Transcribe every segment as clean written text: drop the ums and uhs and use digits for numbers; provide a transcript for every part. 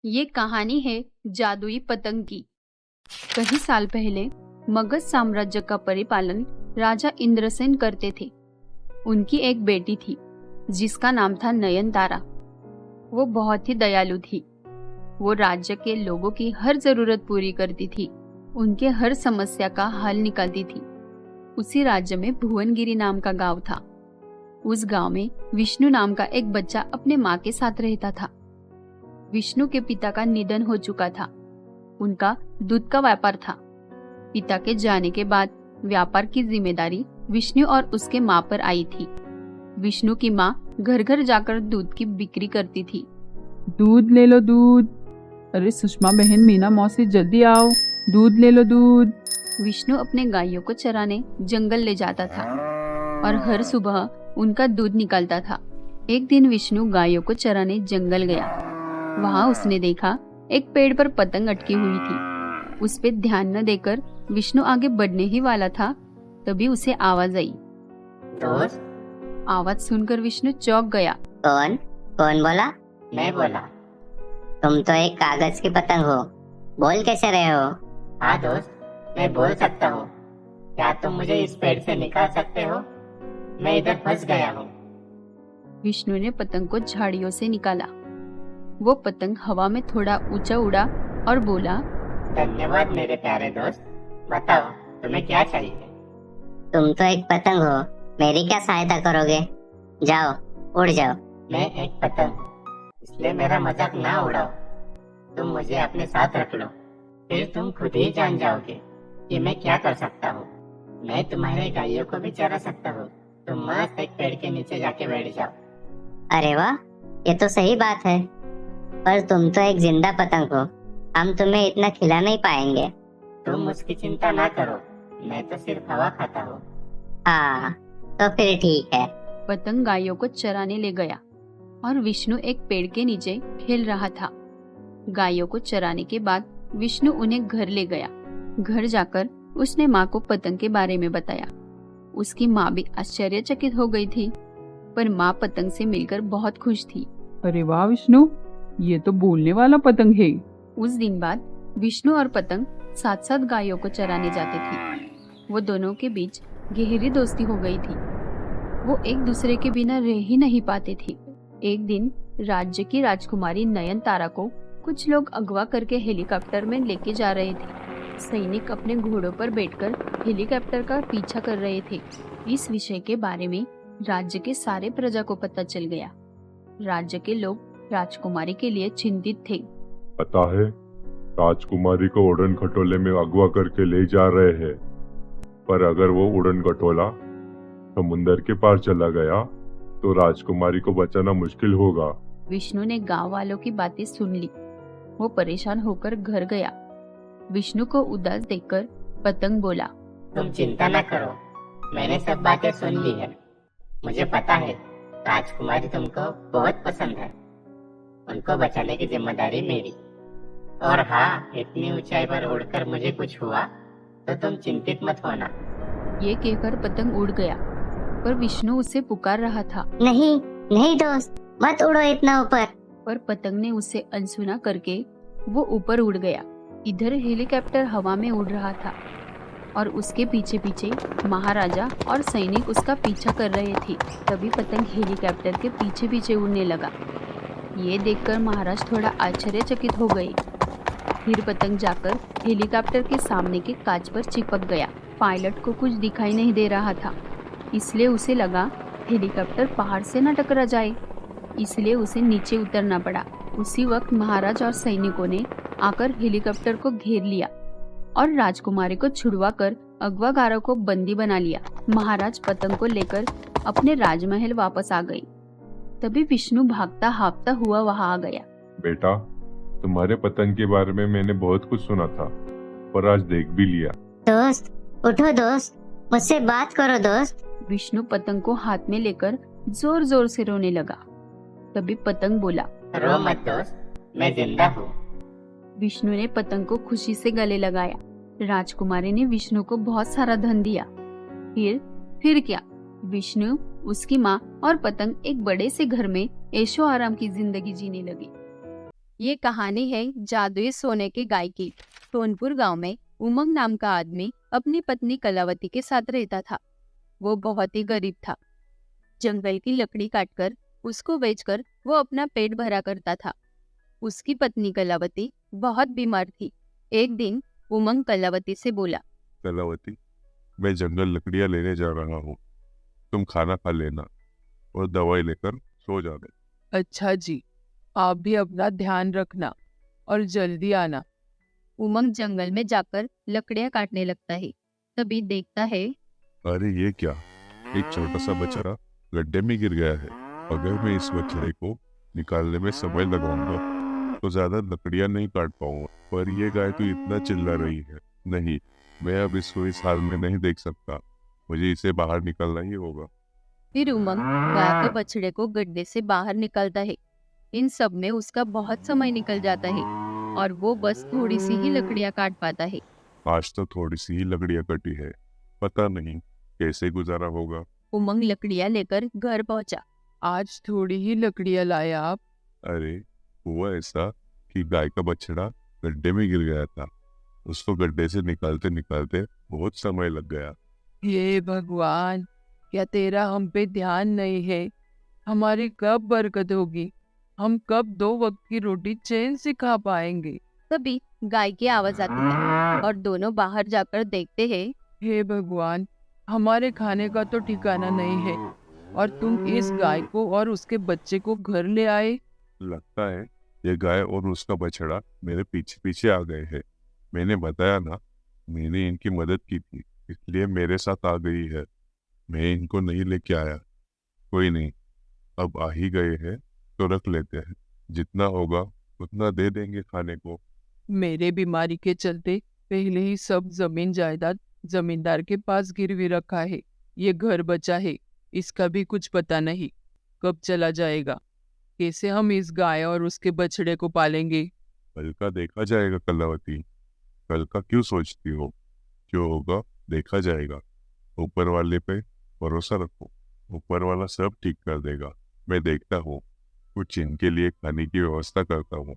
ये कहानी है जादुई पतंग की। कई साल पहले मगध साम्राज्य का परिपालन राजा इंद्रसेन करते थे। उनकी एक बेटी थी जिसका नाम था नयनतारा। वो बहुत ही दयालु थी। वो राज्य के लोगों की हर जरूरत पूरी करती थी, उनके हर समस्या का हल निकालती थी। उसी राज्य में भुवनगिरी नाम का गांव था। उस गांव में विष्णु नाम का एक बच्चा अपने माँ के साथ रहता था। विष्णु के पिता का निधन हो चुका था। उनका दूध का व्यापार था। पिता के जाने के बाद व्यापार की जिम्मेदारी विष्णु और उसके माँ पर आई थी। विष्णु की माँ घर घर जाकर दूध की बिक्री करती थी। दूध ले लो दूध। अरे सुषमा बहन, मीना मौसी जल्दी आओ, दूध ले लो दूध। विष्णु अपने गायों को चराने जंगल ले जाता था और हर सुबह उनका दूध निकालता था। एक दिन विष्णु गायों को चराने जंगल गया। वहाँ उसने देखा एक पेड़ पर पतंग अटकी हुई थी। उस पे ध्यान न देकर विष्णु आगे बढ़ने ही वाला था, तभी उसे आवाज आई। दोस्त, आवाज सुनकर विष्णु चौंक गया। कौन कौन बोला? मैं बोला। तुम तो एक कागज की पतंग हो, बोल कैसे रहे हो? हाँ दोस्त, मैं बोल सकता हूँ। क्या तुम मुझे इस पेड़ से निकाल सकते हो? मैं इधर फंस गया हूँ। विष्णु ने पतंग को झाड़ियों से निकाला। वो पतंग हवा में थोड़ा ऊंचा उड़ा और बोला, धन्यवाद मेरे प्यारे दोस्त। बताओ तुम्हें क्या चाहिए? तुम तो एक पतंग हो, मेरी क्या सहायता करोगे? जाओ, उड़ जाओ। मैं एक पतंग, इसलिए मेरा मजाक ना उड़ाओ। तुम मुझे अपने साथ रख लो, फिर तुम खुद ही जान जाओगे कि मैं क्या कर सकता हूँ। मैं तुम्हारे गायों को भी चरा सकता हूँ। तुम मस्त एक पेड़ के नीचे जाके बैठ जाओ। अरे वाह, ये तो सही बात है। पर तुम तो एक जिंदा पतंग हो, हम तुम्हें इतना खिला नहीं पाएंगे। तुम उसकी चिंता ना करो, मैं तो सिर्फ हवा खाता हूँ। हाँ, तो फिर ठीक है। पतंग गायों को चराने ले गया और विष्णु एक पेड़ के नीचे खेल रहा था। गायों को चराने के बाद विष्णु उन्हें घर ले गया। घर जाकर उसने माँ को पतंग के बारे में बताया। उसकी माँ भी आश्चर्यचकित हो गई थी, पर माँ पतंग से मिलकर बहुत खुश थी। अरे वाह विष्णु, ये तो बोलने वाला पतंग है। उस दिन बाद विष्णु और पतंग साथ साथ गायों को चराने जाते थे। वो दोनों के बीच गहरी दोस्ती हो गई थी। वो एक दूसरे के बिना रह ही नहीं पाते थे। एक दिन राज्य की राजकुमारी नयनतारा को कुछ लोग अगवा करके हेलीकॉप्टर में लेके जा रहे थे। सैनिक अपने घोड़ों पर बैठकर हेलीकॉप्टर का पीछा कर रहे थे। इस विषय के बारे में राज्य के सारे प्रजा को पता चल गया। राज्य के लोग राजकुमारी के लिए चिंतित थे। पता है, राजकुमारी को उड़न खटोले में अगवा करके ले जा रहे हैं, पर अगर वो उड़न खटोला समुंदर के पार चला गया तो राजकुमारी को बचाना मुश्किल होगा। विष्णु ने गांव वालों की बातें सुन ली। वो परेशान होकर घर गया। विष्णु को उदास देखकर पतंग बोला, तुम चिंता न करो, मैंने सब बातें सुन ली है। मुझे पता है राजकुमारी तुमको बहुत पसंद है। उनको बचाने की जिम्मेदारी मेरी। और हाँ, इतनी ऊंचाई पर उड़कर मुझे कुछ हुआ तो तुम चिंतित मत होना। ये कहकर पतंग उड़ गया, पर विष्णु उसे पुकार रहा था। नहीं नहीं दोस्त, मत उड़ो इतना ऊपर। पर पतंग ने उसे अनसुना करके वो ऊपर उड़ गया। इधर हेलीकॉप्टर हवा में उड़ रहा था और उसके पीछे पीछे महाराजा और सैनिक उसका पीछा कर रहे थे। तभी पतंग हेलीकॉप्टर के पीछे पीछे उड़ने लगा। ये देखकर महाराज थोड़ा आश्चर्यचकित हो गए। फिर पतंग जाकर हेलीकॉप्टर के सामने के कांच पर चिपक गया। पायलट को कुछ दिखाई नहीं दे रहा था, इसलिए उसे लगा हेलीकॉप्टर पहाड़ से न टकरा जाए, इसलिए उसे नीचे उतरना पड़ा। उसी वक्त महाराज और सैनिकों ने आकर हेलीकॉप्टर को घेर लिया और राजकुमारी को छुड़वा कर अगवागारों को बंदी बना लिया। महाराज पतंग को लेकर अपने राजमहल वापस आ गए। तभी विष्णु भागता हाँफता हुआ वहां आ गया। बेटा, तुम्हारे पतंग के बारे में मैंने बहुत कुछ सुना था, पर आज देख भी लिया। दोस्त उठो दोस्त, मुझसे बात करो दोस्त। विष्णु पतंग को हाथ में लेकर जोर जोर से रोने लगा। तभी पतंग बोला, रो मत दोस्त, मैं जिंदा हूँ। विष्णु ने पतंग को खुशी से गले लगाया। राजकुमारी ने विष्णु को बहुत सारा धन दिया। फिर क्या, विष्णु, उसकी माँ और पतंग एक बड़े से घर में ऐशो आराम की जिंदगी जीने लगे। ये कहानी है जादुई सोने की गाय की। सोनपुर गांव में उमंग नाम का आदमी अपनी पत्नी कलावती के साथ रहता था। वो बहुत ही गरीब था। जंगल की लकड़ी काटकर उसको बेचकर वो अपना पेट भरा करता था। उसकी पत्नी कलावती बहुत बीमार थी। एक दिन उमंग कलावती से बोला, कलावती, मैं जंगल लकड़ियाँ लेने जा रहा हूँ। तुम खाना खा लेना और दवाई लेकर सो जाना। अच्छा जी, आप भी अपना ध्यान रखना और जल्दी आना। उमंग जंगल में जाकर लकड़ियां काटने लगता है। तभी देखता है अरे ये क्या, एक छोटा सा बछड़ा गड्ढे में गिर गया है। अगर मैं इस बछड़े को निकालने में समय लगाऊंगा तो ज्यादा लकड़ियां नहीं काट पाऊंगा। पर ये गाय तो इतना चिल्ला रही है। नहीं, मैं अब इसको इस हाल में नहीं देख सकता। मुझे इसे बाहर निकालना ही होगा। फिर उमंग गाय के बछड़े को गड्ढे से बाहर निकालता है। इन सब में उसका बहुत समय निकल जाता है और वो बस थोड़ी सी ही लकड़ियां काट पाता है। आज तो थोड़ी सी ही लकड़ियां कटी है, पता नहीं कैसे गुजारा होगा। उमंग लकड़ियां लेकर घर पहुंचा। आज थोड़ी ही लकड़ियां लाए आप। अरे हुआ ऐसा कि गाय का बछड़ा गड्ढे में गिर गया था। उसको गड्ढे से निकालते निकालते बहुत समय लग गया। हे भगवान, क्या तेरा हम पे ध्यान नहीं है? हमारी कब बरकत होगी? हम कब 2 वक्त की रोटी चैन से खा पाएंगे? तभी गाय की आवाज आती है और दोनों बाहर जाकर देखते हैं। हे भगवान, हमारे खाने का तो ठिकाना नहीं है और तुम इस गाय को और उसके बच्चे को घर ले आए। लगता है ये गाय और उसका बछड़ा मेरे पीछे पीछे आ गए हैं। मैंने बताया ना, मैंने इनकी मदद की थी, इसलिए मेरे साथ आ गई है। मैं इनको नहीं लेके आया। कोई नहीं, अब आ ही गए हैं तो रख लेते हैं। जितना होगा उतना दे देंगे खाने को। मेरे बीमारी के चलते पहले ही सब जमीन जायदाद जमींदार के पास गिरवी रखा है। ये घर बचा है, इसका भी कुछ पता नहीं कब चला जाएगा। कैसे हम इस गाय और उसके बछड़े को पालेंगे? कल का देखा जाएगा कलावती। कल का क्यों सोचती हो? जो होगा देखा जाएगा। ऊपर वाले पे भरोसा रखो, ऊपर वाला सब ठीक कर देगा। मैं देखता हूँ, कुछ इनके लिए खाने की व्यवस्था करता हूँ।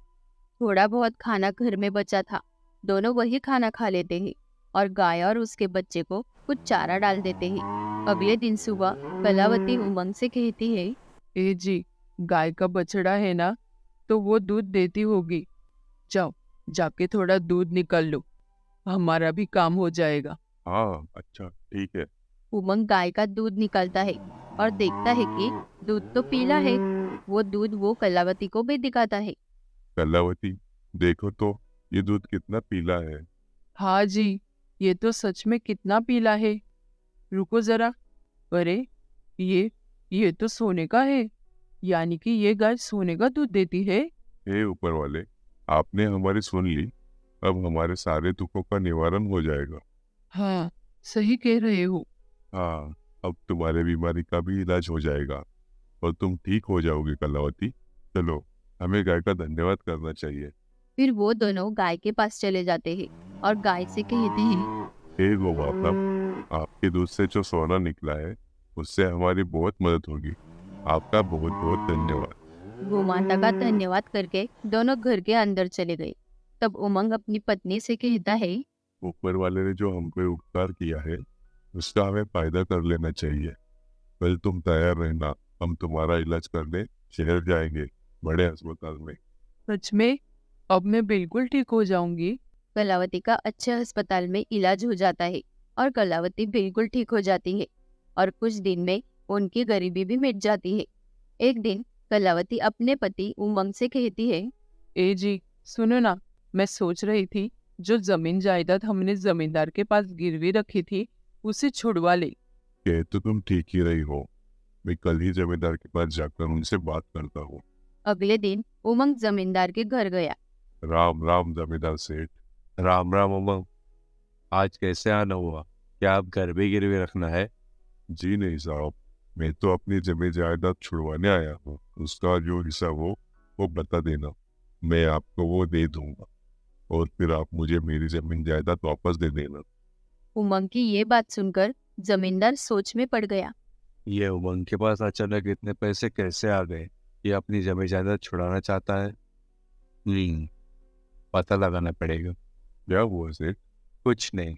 थोड़ा बहुत खाना घर में बचा था। दोनों वही खाना खा लेते हैं और गाय और उसके बच्चे को कुछ चारा डाल देते हैं। अगले दिन सुबह कलावती उमंग से कहती है, ए जी, गाय का बछड़ा है ना, तो वो दूध देती होगी। जाओ, जाके थोड़ा दूध निकाल लो, हमारा भी काम हो जाएगा। हाँ अच्छा ठीक है। उमंग गाय का दूध निकालता है और देखता है कि दूध तो पीला है। वो दूध वो कलावती को भी दिखाता है। कलावती, देखो तो ये दूध कितना पीला है। हाँ जी, ये तो सच में कितना पीला है। रुको जरा। अरे, ये तो सोने का है। यानी कि ये गाय सोने का दूध देती है। हे ऊपर वाले, आपने हमारी सुन ली। अब हमारे सारे दुखों का निवारण हो जाएगा। हाँ, सही कह रहे हो। हाँ, अब तुम्हारे बीमारी का भी इलाज हो जाएगा और तुम ठीक हो जाओगे कलावती। चलो, हमें गाय का धन्यवाद करना चाहिए। फिर वो दोनों गाय के पास चले जाते हैं और गाय से कहते हैं, हे गोमाता, आपके दूध से जो सोना निकला है उससे हमारी बहुत मदद होगी। आपका बहुत बहुत धन्यवाद। गोमाता का धन्यवाद करके दोनों घर के अंदर चले गए। तब उमंग अपनी पत्नी से कहता है, ऊपर वाले ने जो हम पे उपकार किया है उसका हमें फायदा कर लेना चाहिए। कल तुम तैयार रहना, हम तुम्हारा इलाज करने शहर जाएंगे, बड़े अस्पताल में। सच में? अब मैं बिल्कुल ठीक हो जाऊंगी। कलावती का अच्छे अस्पताल में इलाज हो जाता है और कलावती बिल्कुल ठीक हो जाती है और कुछ दिन में उनकी गरीबी भी मिट जाती है। एक दिन कलावती अपने पति उमंग से कहती है, ए जी, सुनो ना, मैं सोच रही थी जो जमीन जायदाद हमने जमींदार के पास गिरवी रखी थी उसे छुड़वा ले। कह तो तुम ठीक ही रही हो। मैं कल ही जमींदार के पास जाकर उनसे बात करता हूँ। अगले दिन उमंग जमींदार के घर गया। राम राम जमींदार सेठ। राम राम उमंग, आज कैसे आना हुआ? क्या आप घर भी गिरवी रखना है? जी नहीं साहब, मैं तो अपनी जमीन जायदाद छुड़वाने आया हूँ। उसका जो हिस्सा हो वो बता देना, मैं आपको वो दे दूंगा और फिर आप मुझे मेरी जमीन जायदाद वापस दे देना। उमंग की ये बात सुनकर जमींदार सोच में पड़ गया। ये उमंग के पास अचानक इतने पैसे कैसे आ गए? ये अपनी जमीन जायदाद छुड़ाना चाहता है। पता लगाना पड़ेगा। क्या हुआ सेठ? कुछ नहीं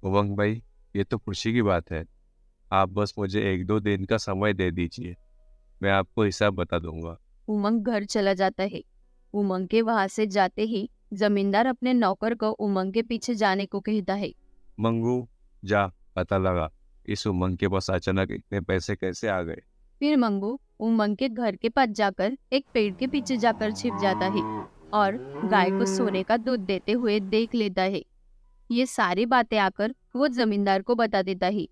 उमंग भाई, ये तो खुशी की बात है। आप बस मुझे 1-2 दिन का समय दे दीजिए, मैं आपको हिसाब बता दूंगा। उमंग घर चला जाता है। उमंग के वहां से जाते ही जमींदार अपने नौकर को उमंग के पीछे जाने को कहता है। मंगू, जा पता लगा इस उमंग के पास अचानक इतने पैसे कैसे आ गए। फिर मंगू उमंग के घर के पास जाकर एक पेड़ के पीछे जाकर छिप जाता है और गाय को सोने का दूध देते हुए देख लेता है। ये सारी बातें आकर वो जमींदार को बता देता है।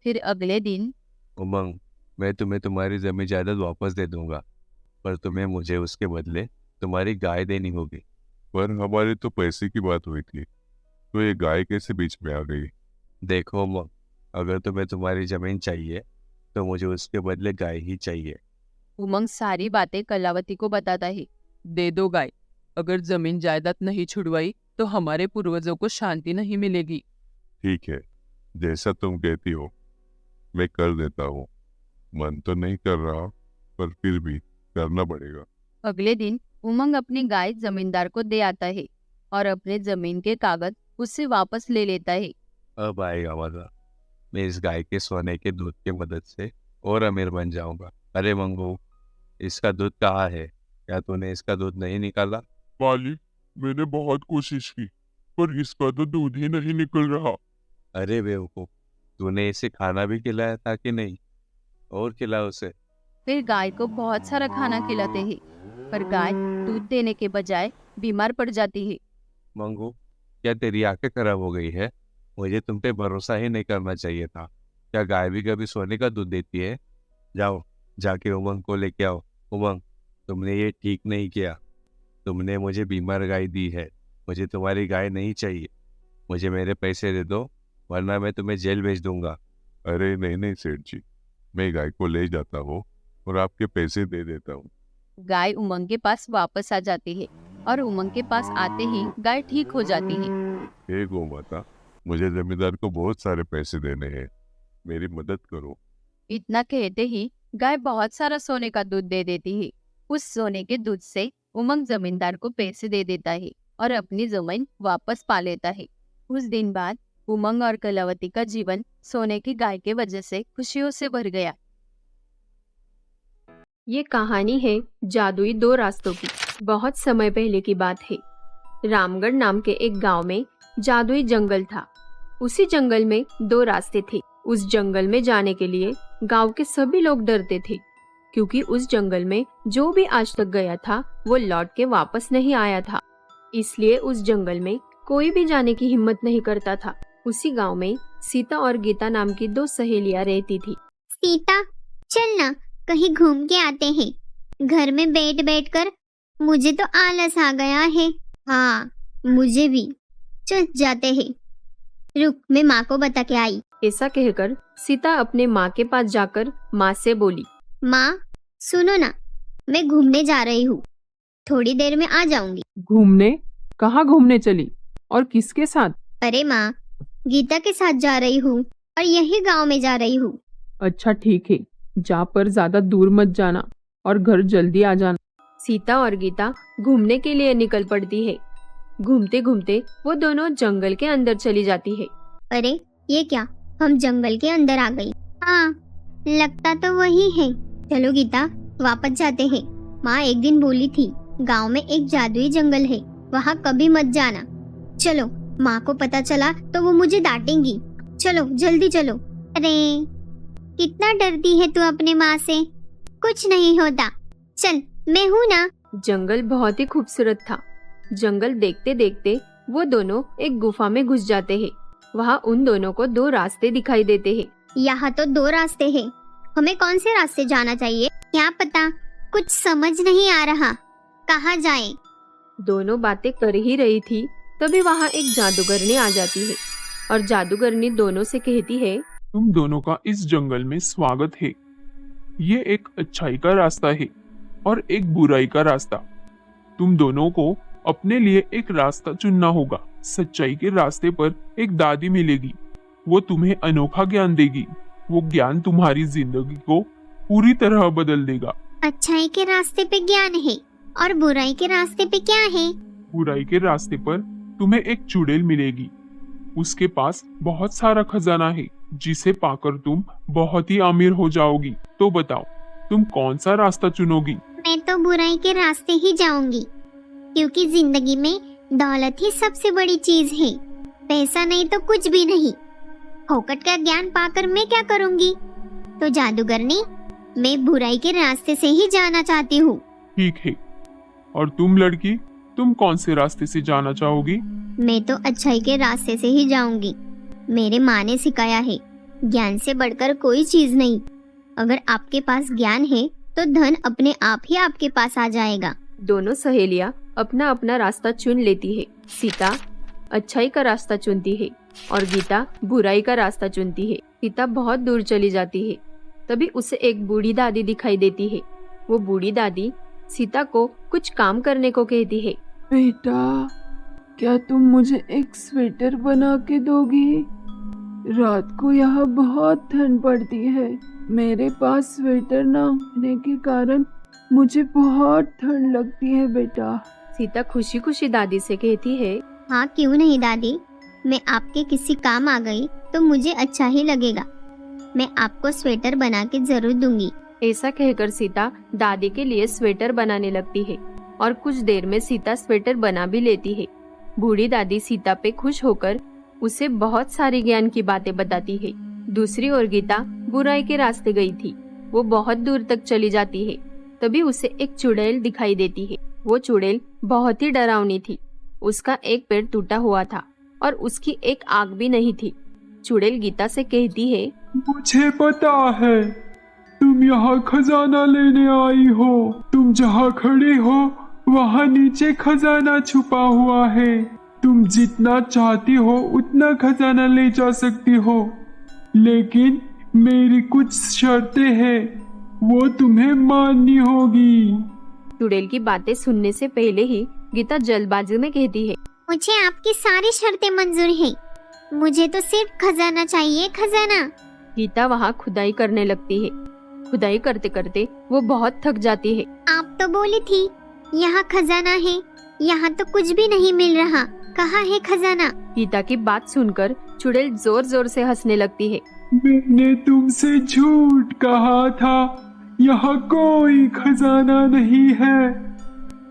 फिर अगले दिन उमंग, मैं तुम्हें तुम्हारी जमीन जायदाद वापस दे दूंगा, पर तुम्हें मुझे उसके बदले तुम्हारी गाय देनी होगी। पर हमारी तो पैसे की बात हुई थी, तो ये गाय कैसे बीच में आ गई? देखो उमंग, अगर तुम्हें तुम्हारी जमीन चाहिए तो मुझे उसके बदले गाय ही चाहिए। उमंग सारी बातें कलावती को बताता है। दे दो गाय। अगर जमीन जायदाद नहीं छुड़वाई तो हमारे पूर्वजों को शांति नहीं मिलेगी। ठीक है, जैसा तुम कहती हो मैं कर देता हूँ। मन तो नहीं कर रहा, पर फिर भी करना पड़ेगा। अगले दिन उमंग अपनी गाय जमींदार को दे आता है और अपने जमीन के कागज उससे वापस ले लेता है। अब आएगा मजा, मैं इस गाय के सोने के दूध की मदद से और अमीर बन जाऊंगा। अरे मंगू, इसका दूध कहाँ है? क्या तूने इसका दूध नहीं निकाला? मालिक, मैंने बहुत कोशिश की, पर इसका तो दूध ही नहीं निकल रहा। अरे बेवकूफ, तूने इसे खाना भी खिलाया था कि नहीं? और खिला उसे। फिर गाय को बहुत सारा खाना खिलाते हैं, पर गाय दूध देने के बजाय बीमार पड़ जाती है। मंगू, क्या तेरी आंखें खराब हो गई है? मुझे तुम पे भरोसा ही नहीं करना चाहिए था। क्या गाय भी कभी सोने का दूध देती है? जाओ, जाके उमंग को लेके आओ। उमंग, तुमने ये ठीक नहीं किया। तुमने मुझे बीमार गाय दी है। मुझे तुम्हारी गाय नहीं चाहिए। मुझे मेरे पैसे दे दो, वरना मैं तुम्हें जेल भेज दूंगा। अरे नहीं नहीं सेठ जी, मैं गाय को ले जाता हूँ और आपके पैसे दे देता हूँ। गाय उमंग के पास वापस आ जाती है और उमंग के पास आते ही गाय ठीक हो जाती है। हे गौ माता, मुझे जमींदार को बहुत सारे पैसे देने हैं, मेरी मदद करो। इतना कहते ही गाय बहुत सारा सोने का दूध दे देती है। उस सोने के दूध से उमंग जमींदार को पैसे दे देता है और अपनी जमीन वापस पा लेता है। उस दिन बाद उमंग और कलावती का जीवन सोने की गाय के वजह से खुशियों से भर गया। ये कहानी है जादुई दो रास्तों की। बहुत समय पहले की बात है। रामगढ़ नाम के एक गांव में जादुई जंगल था। उसी जंगल में दो रास्ते थे। उस जंगल में जाने के लिए गांव के सभी लोग डरते थे, क्योंकि उस जंगल में जो भी आज तक गया था वो लौट के वापस नहीं आया था। इसलिए उस जंगल में कोई भी जाने की हिम्मत नहीं करता था। उसी गांव में सीता और गीता नाम की दो सहेलियां रहती थी। सीता, चल ना कहीं घूम के आते हैं। घर में बैठ बैठ कर मुझे तो आलस आ गया है। हाँ, मुझे भी। चल जाते हैं। रुक, मैं माँ को बता के आई। ऐसा कहकर सीता अपने माँ के पास जाकर माँ से बोली, माँ सुनो ना, मैं घूमने जा रही हूँ, थोड़ी देर में आ जाऊंगी। घूमने? कहाँ घूमने चली और किसके साथ? अरे माँ, गीता के साथ जा रही हूँ और यही गांव में जा रही हूँ। अच्छा ठीक है, जा पर ज्यादा दूर मत जाना और घर जल्दी आ जाना। सीता और गीता घूमने के लिए निकल पड़ती है। घूमते घूमते वो दोनों जंगल के अंदर चली जाती है। अरे ये क्या, हम जंगल के अंदर आ गई। हाँ, लगता तो वही है। चलो गीता, वापस जाते हैं। माँ एक दिन बोली थी गांव में एक जादुई जंगल है, वहाँ कभी मत जाना। चलो, माँ को पता चला तो वो मुझे डांटेंगी। चलो जल्दी चलो। अरे कितना डरती है तू अपने माँ से। कुछ नहीं होता, चल मैं हूँ ना। जंगल बहुत ही खूबसूरत था। जंगल देखते देखते वो दोनों एक गुफा में घुस जाते हैं। वहाँ उन दोनों को दो रास्ते दिखाई देते हैं। यहाँ तो दो रास्ते हैं, हमें कौन से रास्ते जाना चाहिए? क्या पता, कुछ समझ नहीं आ रहा, कहाँ जाएं? दोनों बातें कर ही रही थी, तभी वहाँ एक जादूगरनी आ जाती है और जादूगरनी दोनों से कहती है, तुम दोनों का इस जंगल में स्वागत है। ये एक अच्छाई का रास्ता है और एक बुराई का रास्ता। तुम दोनों को अपने लिए एक रास्ता चुनना होगा। सच्चाई के रास्ते पर एक दादी मिलेगी, वो तुम्हें अनोखा ज्ञान देगी। वो ज्ञान तुम्हारी जिंदगी को पूरी तरह बदल देगा। अच्छाई के रास्ते पे ज्ञान है, और बुराई के रास्ते पे क्या है? बुराई के रास्ते पर तुम्हें एक चुड़ैल मिलेगी। उसके पास बहुत सारा खजाना है जिसे पाकर तुम बहुत ही अमीर हो जाओगी। तो बताओ तुम कौन सा रास्ता चुनोगी? मैं तो बुराई के रास्ते ही जाऊंगी, क्योंकि जिंदगी में दौलत ही सबसे बड़ी चीज है। पैसा नहीं तो कुछ भी नहीं। फोकट का ज्ञान पाकर मैं क्या करूंगी? तो जादूगरनी, मैं बुराई के रास्ते से ही जाना चाहती हूँ। ठीक है, और तुम लड़की, तुम कौन से रास्ते से जाना चाहोगी? मैं तो अच्छाई के रास्ते से ही जाऊंगी। मेरे माँ ने सिखाया है, ज्ञान से बढ़कर कोई चीज नहीं। अगर आपके पास ज्ञान है तो धन अपने आप ही आपके पास आ जाएगा। दोनों सहेलियां अपना अपना रास्ता चुन लेती है। सीता अच्छाई का रास्ता चुनती है और गीता बुराई का रास्ता चुनती है। सीता बहुत दूर चली जाती है। तभी उसे एक बूढ़ी दादी दिखाई देती है। वो बूढ़ी दादी सीता को कुछ काम करने को कहती है। बेटा, क्या तुम मुझे एक स्वेटर बना के दोगी? रात को यहाँ बहुत ठंड पड़ती है। मेरे पास स्वेटर ना होने के कारण मुझे बहुत ठंड लगती है बेटा। सीता खुशी खुशी दादी से कहती है, हाँ क्यों नहीं दादी, मैं आपके किसी काम आ गई तो मुझे अच्छा ही लगेगा। मैं आपको स्वेटर बना के जरूर दूंगी। ऐसा कहकर सीता दादी के लिए स्वेटर बनाने लगती है और कुछ देर में सीता स्वेटर बना भी लेती है। बूढ़ी दादी सीता पे खुश होकर उसे बहुत सारी ज्ञान की बातें बताती है। दूसरी ओर गीता बुराई के रास्ते गई थी। वो बहुत दूर तक चली जाती है। तभी उसे एक चुड़ैल दिखाई देती है। वो चुड़ैल बहुत ही डरावनी थी। उसका एक पैर टूटा हुआ था और उसकी एक आंख भी नहीं थी। चुड़ैल गीता से कहती है, मुझे पता है तुम यहाँ खजाना लेने आई हो। तुम जहाँ खड़े हो वहाँ नीचे खजाना छुपा हुआ है। तुम जितना चाहती हो उतना खजाना ले जा सकती हो, लेकिन मेरी कुछ शर्तें हैं, वो तुम्हें माननी होगी। चुड़ैल की बातें सुनने से पहले ही गीता जल्दबाजी में कहती है, मुझे आपकी सारी शर्तें मंजूर हैं। मुझे तो सिर्फ खजाना चाहिए, खजाना। गीता वहाँ खुदाई करने लगती है। खुदाई करते करते वो बहुत थक जाती है। आप तो बोली थी यहाँ खजाना है, यहाँ तो कुछ भी नहीं मिल रहा। कहाँ है खजाना? गीता की बात सुनकर चुड़ैल जोर जोर से हंसने लगती है। मैंने तुमसे झूठ कहा था, यहाँ कोई खजाना नहीं है।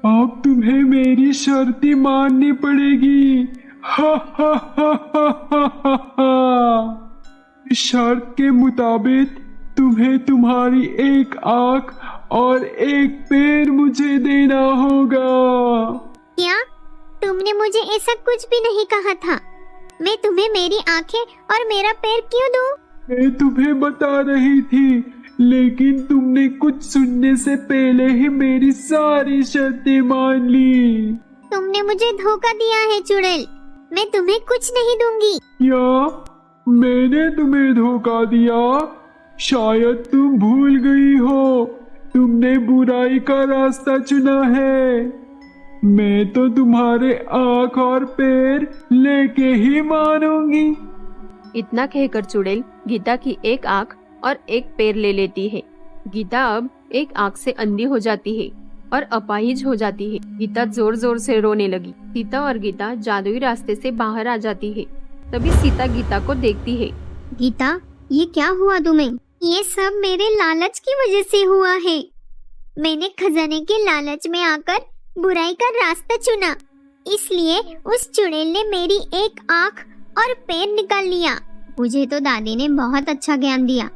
अब तुम्हें मेरी शर्तें माननी पड़ेगी। हा हा हा हा हा हा हा। इस शर्त के मुताबिक तुम्हें तुम्हारी एक आंख और एक पैर मुझे देना होगा। क्या? तुमने मुझे ऐसा कुछ भी नहीं कहा था। मैं तुम्हें मेरी आंखें और मेरा पैर क्यों दूं? मैं तुम्हें बता रही थी, लेकिन तुमने कुछ सुनने से पहले ही मेरी सारी शर्तें मान ली। तुमने मुझे धोखा दिया है चुड़ैल। मैं तुम्हें कुछ नहीं दूंगी। क्या मैंने तुम्हें धोखा दिया? शायद तुम भूल गई हो, तुमने बुराई का रास्ता चुना है। मैं तो तुम्हारे आंख और पैर लेके ही मानूंगी। इतना कहकर चुड़ैल गीता की एक आंख और एक पैर ले लेती है। गीता अब एक आंख से अंधी हो जाती है और अपाहिज हो जाती है। गीता जोर जोर से रोने लगी। सीता और गीता जादुई रास्ते से बाहर आ जाती है। तभी सीता गीता को देखती है। गीता, ये क्या हुआ तुम्हें? ये सब मेरे लालच की वजह से हुआ है। मैंने खजाने के लालच में आकर बुराई का रास्ता चुना, इसलिए उस चुड़ैल ने मेरी एक आंख और पैर निकाल लिया। मुझे तो दादी ने बहुत अच्छा ज्ञान दिया।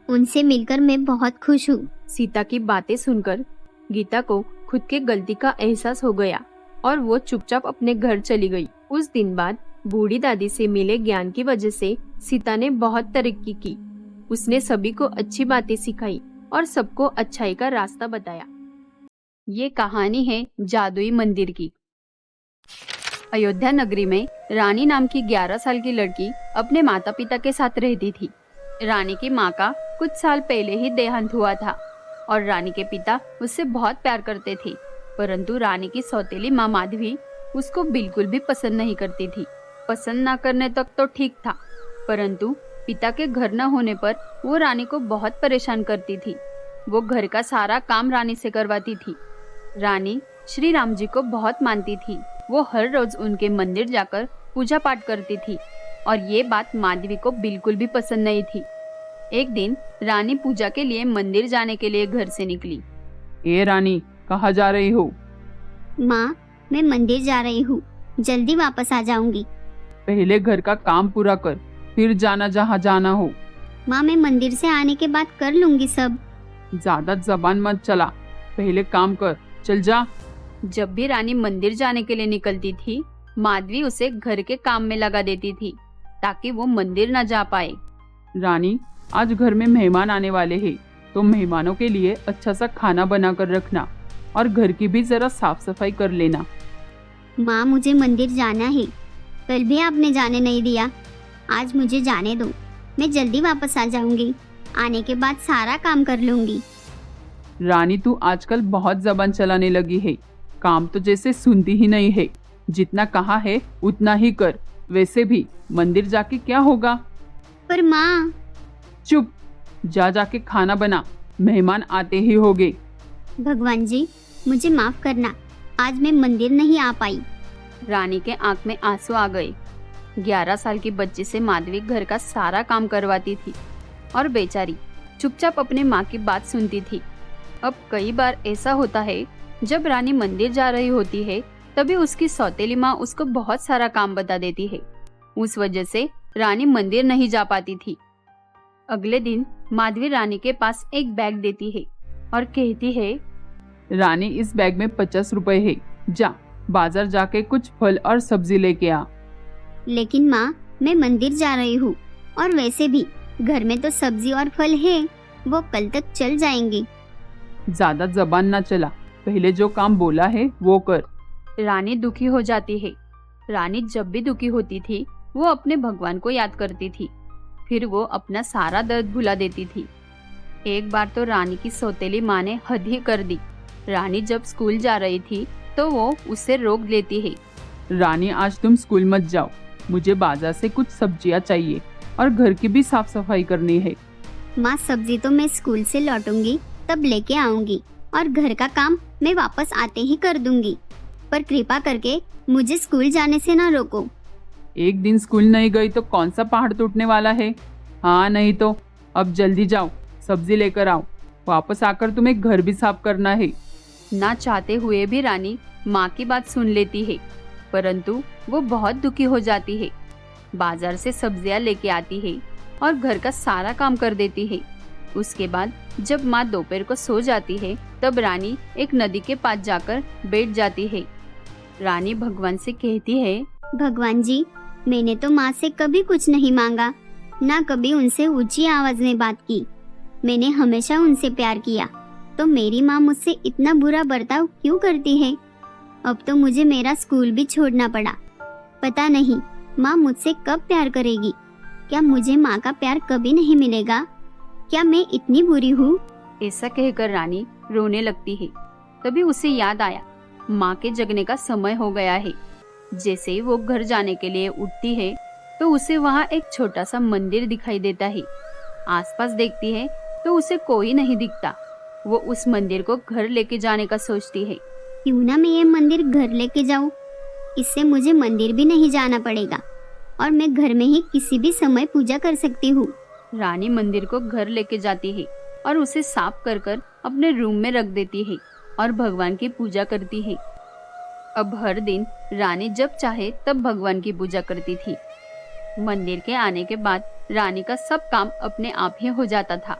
उनसे मिलकर मैं बहुत खुश हूँ। सीता की बातें सुनकर गीता को खुद के गलती का एहसास हो गया और वो चुपचाप अपने घर चली गई। उस दिन बाद बूढ़ी दादी से मिले ज्ञान की वजह से सीता ने बहुत तरक्की की। उसने सभी को अच्छी बातें सिखाई और सबको अच्छाई का रास्ता बताया। ये कहानी है जादुई मंदिर की। अयोध्या नगरी में रानी नाम की 11 साल की लड़की अपने माता पिता के साथ रहती थी। रानी की माँ का कुछ साल पहले ही देहांत हुआ था और रानी के पिता उससे बहुत प्यार करते थे, परंतु रानी की सौतेली माँ माधवी उसको बिल्कुल भी पसंद नहीं करती थी। पसंद न करने तक तो ठीक था, परंतु पिता के घर न होने पर वो रानी को बहुत परेशान करती थी। वो घर का सारा काम रानी से करवाती थी। रानी श्री राम जी को बहुत मानती थी। वो हर रोज उनके मंदिर जाकर पूजा पाठ करती थी और ये बात माधवी को बिल्कुल भी पसंद नहीं थी। एक दिन रानी पूजा के लिए मंदिर जाने के लिए घर से निकली। ए रानी, कहाँ जा रही हो? माँ, मैं मंदिर जा रही हूँ, जल्दी वापस आ जाऊंगी। पहले घर का काम पूरा कर, फिर जाना जहाँ जाना हो। माँ, मैं मंदिर से आने के बाद कर लूंगी सब। ज्यादा जबान मत चला, पहले काम कर, चल जा। जब भी रानी मंदिर जाने के लिए निकलती थी, माधवी उसे घर के काम में लगा देती थी ताकि वो मंदिर न जा पाए। रानी, आज घर में मेहमान आने वाले हैं, तो मेहमानों के लिए अच्छा सा खाना बना कर रखना और घर की भी जरा साफ सफाई कर लेना। माँ, मुझे मंदिर जाना है, कल भी आपने जाने नहीं दिया। आज मुझे जाने दो, मैं जल्दी वापस आ जाऊंगी। आने के बाद सारा काम कर लूंगी। रानी, तू आजकल बहुत जबान चलाने लगी है। काम तो जैसे सुनती ही नहीं है। जितना कहा है उतना ही कर। वैसे भी मंदिर जाके क्या होगा? पर माँ। चुप, जा जाके खाना बना, मेहमान आते ही होंगे। भगवान जी, मुझे माफ करना, आज मैं मंदिर नहीं आ पाई। रानी के आंख में आंसू आ गए। 11 साल की बच्ची से माधवी घर का सारा काम करवाती थी और बेचारी चुपचाप अपने माँ की बात सुनती थी। अब कई बार ऐसा होता है, जब रानी मंदिर जा रही होती है तभी उसकी सौतेली माँ उसको बहुत सारा काम बता देती है। उस वजह से रानी मंदिर नहीं जा पाती थी। अगले दिन माधवी रानी के पास एक बैग देती है और कहती है, रानी, इस बैग में 50 रुपए है, जा बाजार जाके कुछ फल और सब्जी लेके आ। लेकिन माँ, मैं मंदिर जा रही हूँ और वैसे भी घर में तो सब्जी और फल है, वो कल तक चल जाएंगे। ज्यादा जबान ना चला, पहले जो काम बोला है वो कर। रानी दुखी हो जाती है। रानी जब भी दुखी होती थी वो अपने भगवान को याद करती थी, फिर वो अपना सारा दर्द भुला देती थी। एक बार तो रानी की सौतेली माँ ने हद ही कर दी। रानी जब स्कूल जा रही थी तो वो उसे रोक लेती है। रानी, आज तुम स्कूल मत जाओ, मुझे बाजार से कुछ सब्जियां चाहिए और घर की भी साफ सफाई करनी है। माँ, सब्जी तो मैं स्कूल से लौटूंगी तब लेके आऊंगी और घर का काम मैं वापस आते ही कर दूंगी, पर कृपा करके मुझे स्कूल जाने से ना रोको। एक दिन स्कूल नहीं गई तो कौन सा पहाड़ टूटने वाला है? हाँ, नहीं तो अब जल्दी जाओ, सब्जी लेकर आओ, वापस आकर तुम्हें घर भी साफ करना है। ना चाहते हुए भी रानी माँ की बात सुन लेती है, परंतु वो बहुत दुखी हो जाती है। बाजार से सब्जियां लेके आती है और घर का सारा काम कर देती है। उसके बाद जब माँ दोपहर को सो जाती है तब रानी एक नदी के पास जाकर बैठ जाती है। रानी भगवान से कहती है, भगवान जी, मैंने तो माँ से कभी कुछ नहीं मांगा, ना कभी उनसे ऊंची आवाज में बात की। मैंने हमेशा उनसे प्यार किया, तो मेरी माँ मुझसे इतना बुरा बर्ताव क्यों करती है? अब तो मुझे मेरा स्कूल भी छोड़ना पड़ा। पता नहीं माँ मुझसे कब प्यार करेगी। क्या मुझे माँ का प्यार कभी नहीं मिलेगा? क्या मैं इतनी बुरी हूँ? ऐसा कहकर रानी रोने लगती है। तभी उसे याद आया, माँ के जगने का समय हो गया है। जैसे ही वो घर जाने के लिए उठती है तो उसे वहाँ एक छोटा सा मंदिर दिखाई देता है। आसपास देखती है तो उसे कोई नहीं दिखता। वो उस मंदिर को घर लेके जाने का सोचती है। क्यों ना मैं ये मंदिर घर लेके जाऊँ, इससे मुझे मंदिर भी नहीं जाना पड़ेगा और मैं घर में ही किसी भी समय पूजा कर सकती हूँ। रानी मंदिर को घर लेके जाती है और उसे साफ कर कर अपने रूम में रख देती है और भगवान की पूजा करती है। अब हर दिन रानी जब चाहे तब भगवान की पूजा करती थी। मंदिर के आने के बाद रानी का सब काम अपने आप ही हो जाता था।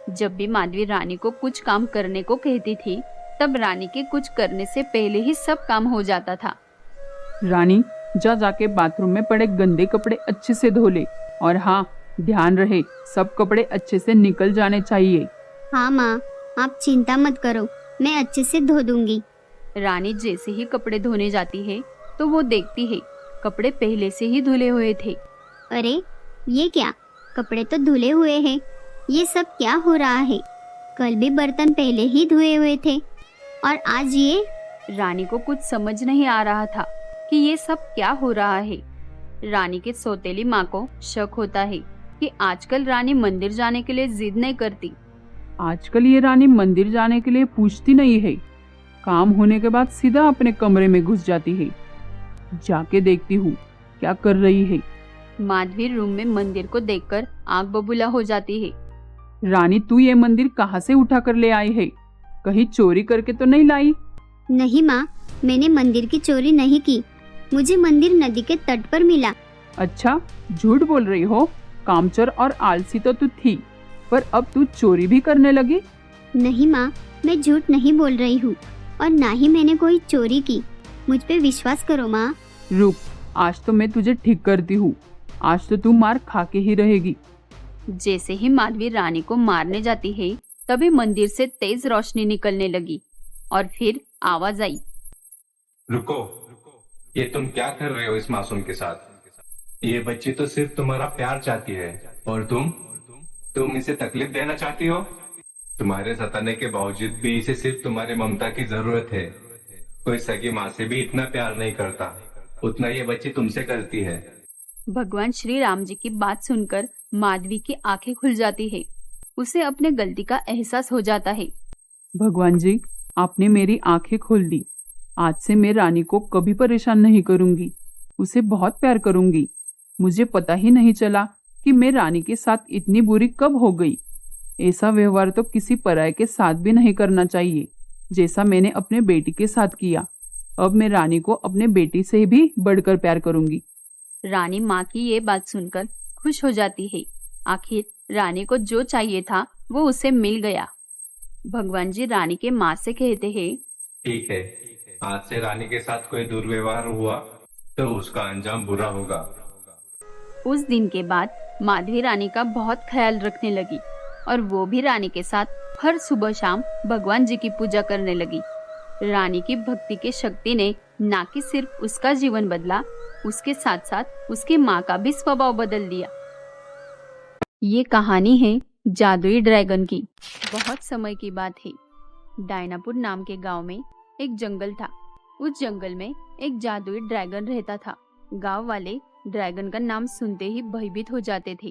जब भी माधवी रानी को कुछ काम करने को कहती थी तब रानी के कुछ करने से पहले ही सब काम हो जाता था। रानी, जा जाके बाथरूम में पड़े गंदे कपड़े अच्छे से धो ले, और हाँ, ध्यान रहे सब कपड़े अच्छे से निकल जाने चाहिए। हाँ माँ, आप चिंता मत करो, मैं अच्छे से धो दूंगी। रानी जैसे ही कपड़े धोने जाती है तो वो देखती है कपड़े पहले से ही धुले हुए थे। अरे ये क्या, कपड़े तो धुले हुए हैं, ये सब क्या हो रहा है? कल भी बर्तन पहले ही धुए हुए थे और आज ये। रानी को कुछ समझ नहीं आ रहा था कि ये सब क्या हो रहा है। रानी के सौतेली माँ को शक होता है कि आजकल रानी मंदिर जाने के लिए जिद नहीं करती। आजकल ये रानी मंदिर जाने के लिए पूछती नहीं है। काम होने के बाद सीधा अपने कमरे में घुस जाती है। जाके देखती हूँ क्या कर रही है। माधवी रूम में मंदिर को देखकर आग बबूला हो जाती है। रानी, तू ये मंदिर कहाँ से उठा कर ले आई है? कहीं चोरी करके तो नहीं लाई? नहीं माँ, मैंने मंदिर की चोरी नहीं की। मुझे मंदिर नदी के तट पर मिला। अच्छा, झूठ बोल रही हो। कामचोर और आलसी तो तू थी, पर अब तू चोरी भी करने लगी। नहीं माँ, मैं झूठ नहीं बोल रही हूँ और ना ही मैंने कोई चोरी की। मुझ पे विश्वास करो माँ। रुक, आज तो मैं तुझे ठीक करती हूँ। आज तो तू मार खा के ही रहेगी। जैसे ही माधवी रानी को मारने जाती है, तभी मंदिर से तेज रोशनी निकलने लगी और फिर आवाज आई। रुको, ये तुम क्या कर रहे हो इस मासूम के साथ? ये बच्ची तो सिर्फ तुम्हारा प्यार चाहती है और तुम इसे तकलीफ देना चाहती हो। तुम्हारे सताने के बावजूद भी इसे सिर्फ तुम्हारी ममता की जरूरत है। कोई सगी माँ से भी इतना प्यार नहीं करता उतना ये बच्ची तुमसे करती है। भगवान श्री राम जी की बात सुनकर माधवी की आंखें खुल जाती है। उसे अपने गलती का एहसास हो जाता है। भगवान जी, आपने मेरी आंखें खोल दी। आज से मैं रानी को कभी परेशान नहीं करूंगी। उसे बहुत प्यार करूंगी। मुझे पता ही नहीं चला कि मैं रानी के साथ इतनी बुरी कब हो गई। ऐसा व्यवहार तो किसी पराये के साथ भी नहीं करना चाहिए, जैसा मैंने अपने बेटी के साथ किया। अब मैं रानी को अपने बेटी से भी बढ़कर प्यार करूंगी। रानी माँ की ये बात सुनकर खुश हो जाती है। आखिर रानी को जो चाहिए था वो उसे मिल गया। भगवान जी रानी के माँ से कहते हैं, ठीक है, आज से रानी के साथ कोई दुर्व्यवहार हुआ तो उसका अंजाम बुरा होगा। उस दिन के बाद माधवी रानी का बहुत ख्याल रखने लगी और वो भी रानी के साथ हर सुबह शाम भगवान जी की पूजा करने लगी। रानी की भक्ति की शक्ति ने न कि सिर्फ उसका जीवन बदला, उसके साथ साथ उसकी माँ का भी स्वभाव बदल दिया। ये कहानी है जादुई ड्रैगन की। बहुत समय की बात है। डायनापुर नाम के गांव में एक जंगल था। उस जंगल में एक जादुई ड्रैगन रहता था। गांव वाले ड्रैगन का नाम सुनते ही भयभीत हो जाते थे।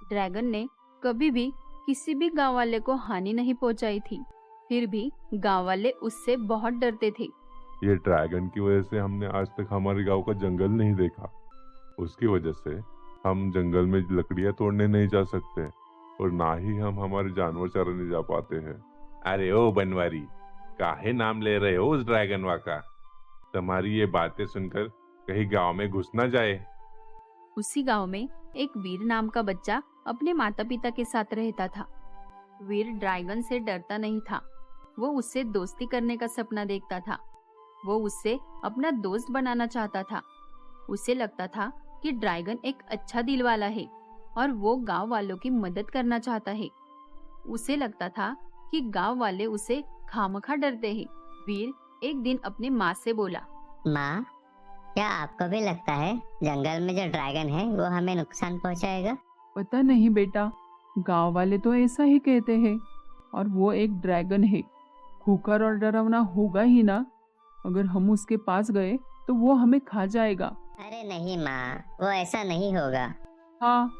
ड्रैगन ने कभी भी किसी भी गांव वाले को हानि नहीं पहुंचाई थी, फिर भी गांव वाले उससे बहुत डरते थे। ये ड्रैगन की वजह से हमने आज तक हमारे गांव का जंगल नहीं देखा। उसकी वजह से हम जंगल में लकड़ियां तोड़ने नहीं जा सकते और ना ही हम हमारे जानवर चराने जा पाते हैं। अरे ओ बनवारी, काहे नाम ले रहे हो उस ड्रैगन वा का? तुम्हारी ये बातें सुनकर कहीं गांव में घुस ना जाए। उसी गांव में एक वीर नाम का बच्चा अपने माता पिता के साथ रहता था। वीर ड्रैगन से डरता नहीं था। वो उससे दोस्ती करने का सपना देखता था। वो उससे अपना दोस्त बनाना चाहता था। उसे लगता था कि ड्रैगन एक अच्छा दिल वाला है और वो गांव वालों की मदद करना चाहता है। उसे लगता था कि गांव वाले उसे खामखा डरते हैं। वीर एक दिन अपनी माँ से बोला, माँ, क्या आपको भी लगता है जंगल में जो ड्रैगन है वो हमें नुकसान पहुंचाएगा? पता नहीं बेटा, गांव वाले तो ऐसा ही कहते हैं। और वो एक ड्रैगन है, खूंखार और डरावना होगा ही ना। अगर हम उसके पास गए तो वो हमें खा जाएगा। अरे नहीं माँ, वो ऐसा नहीं होगा। हाँ,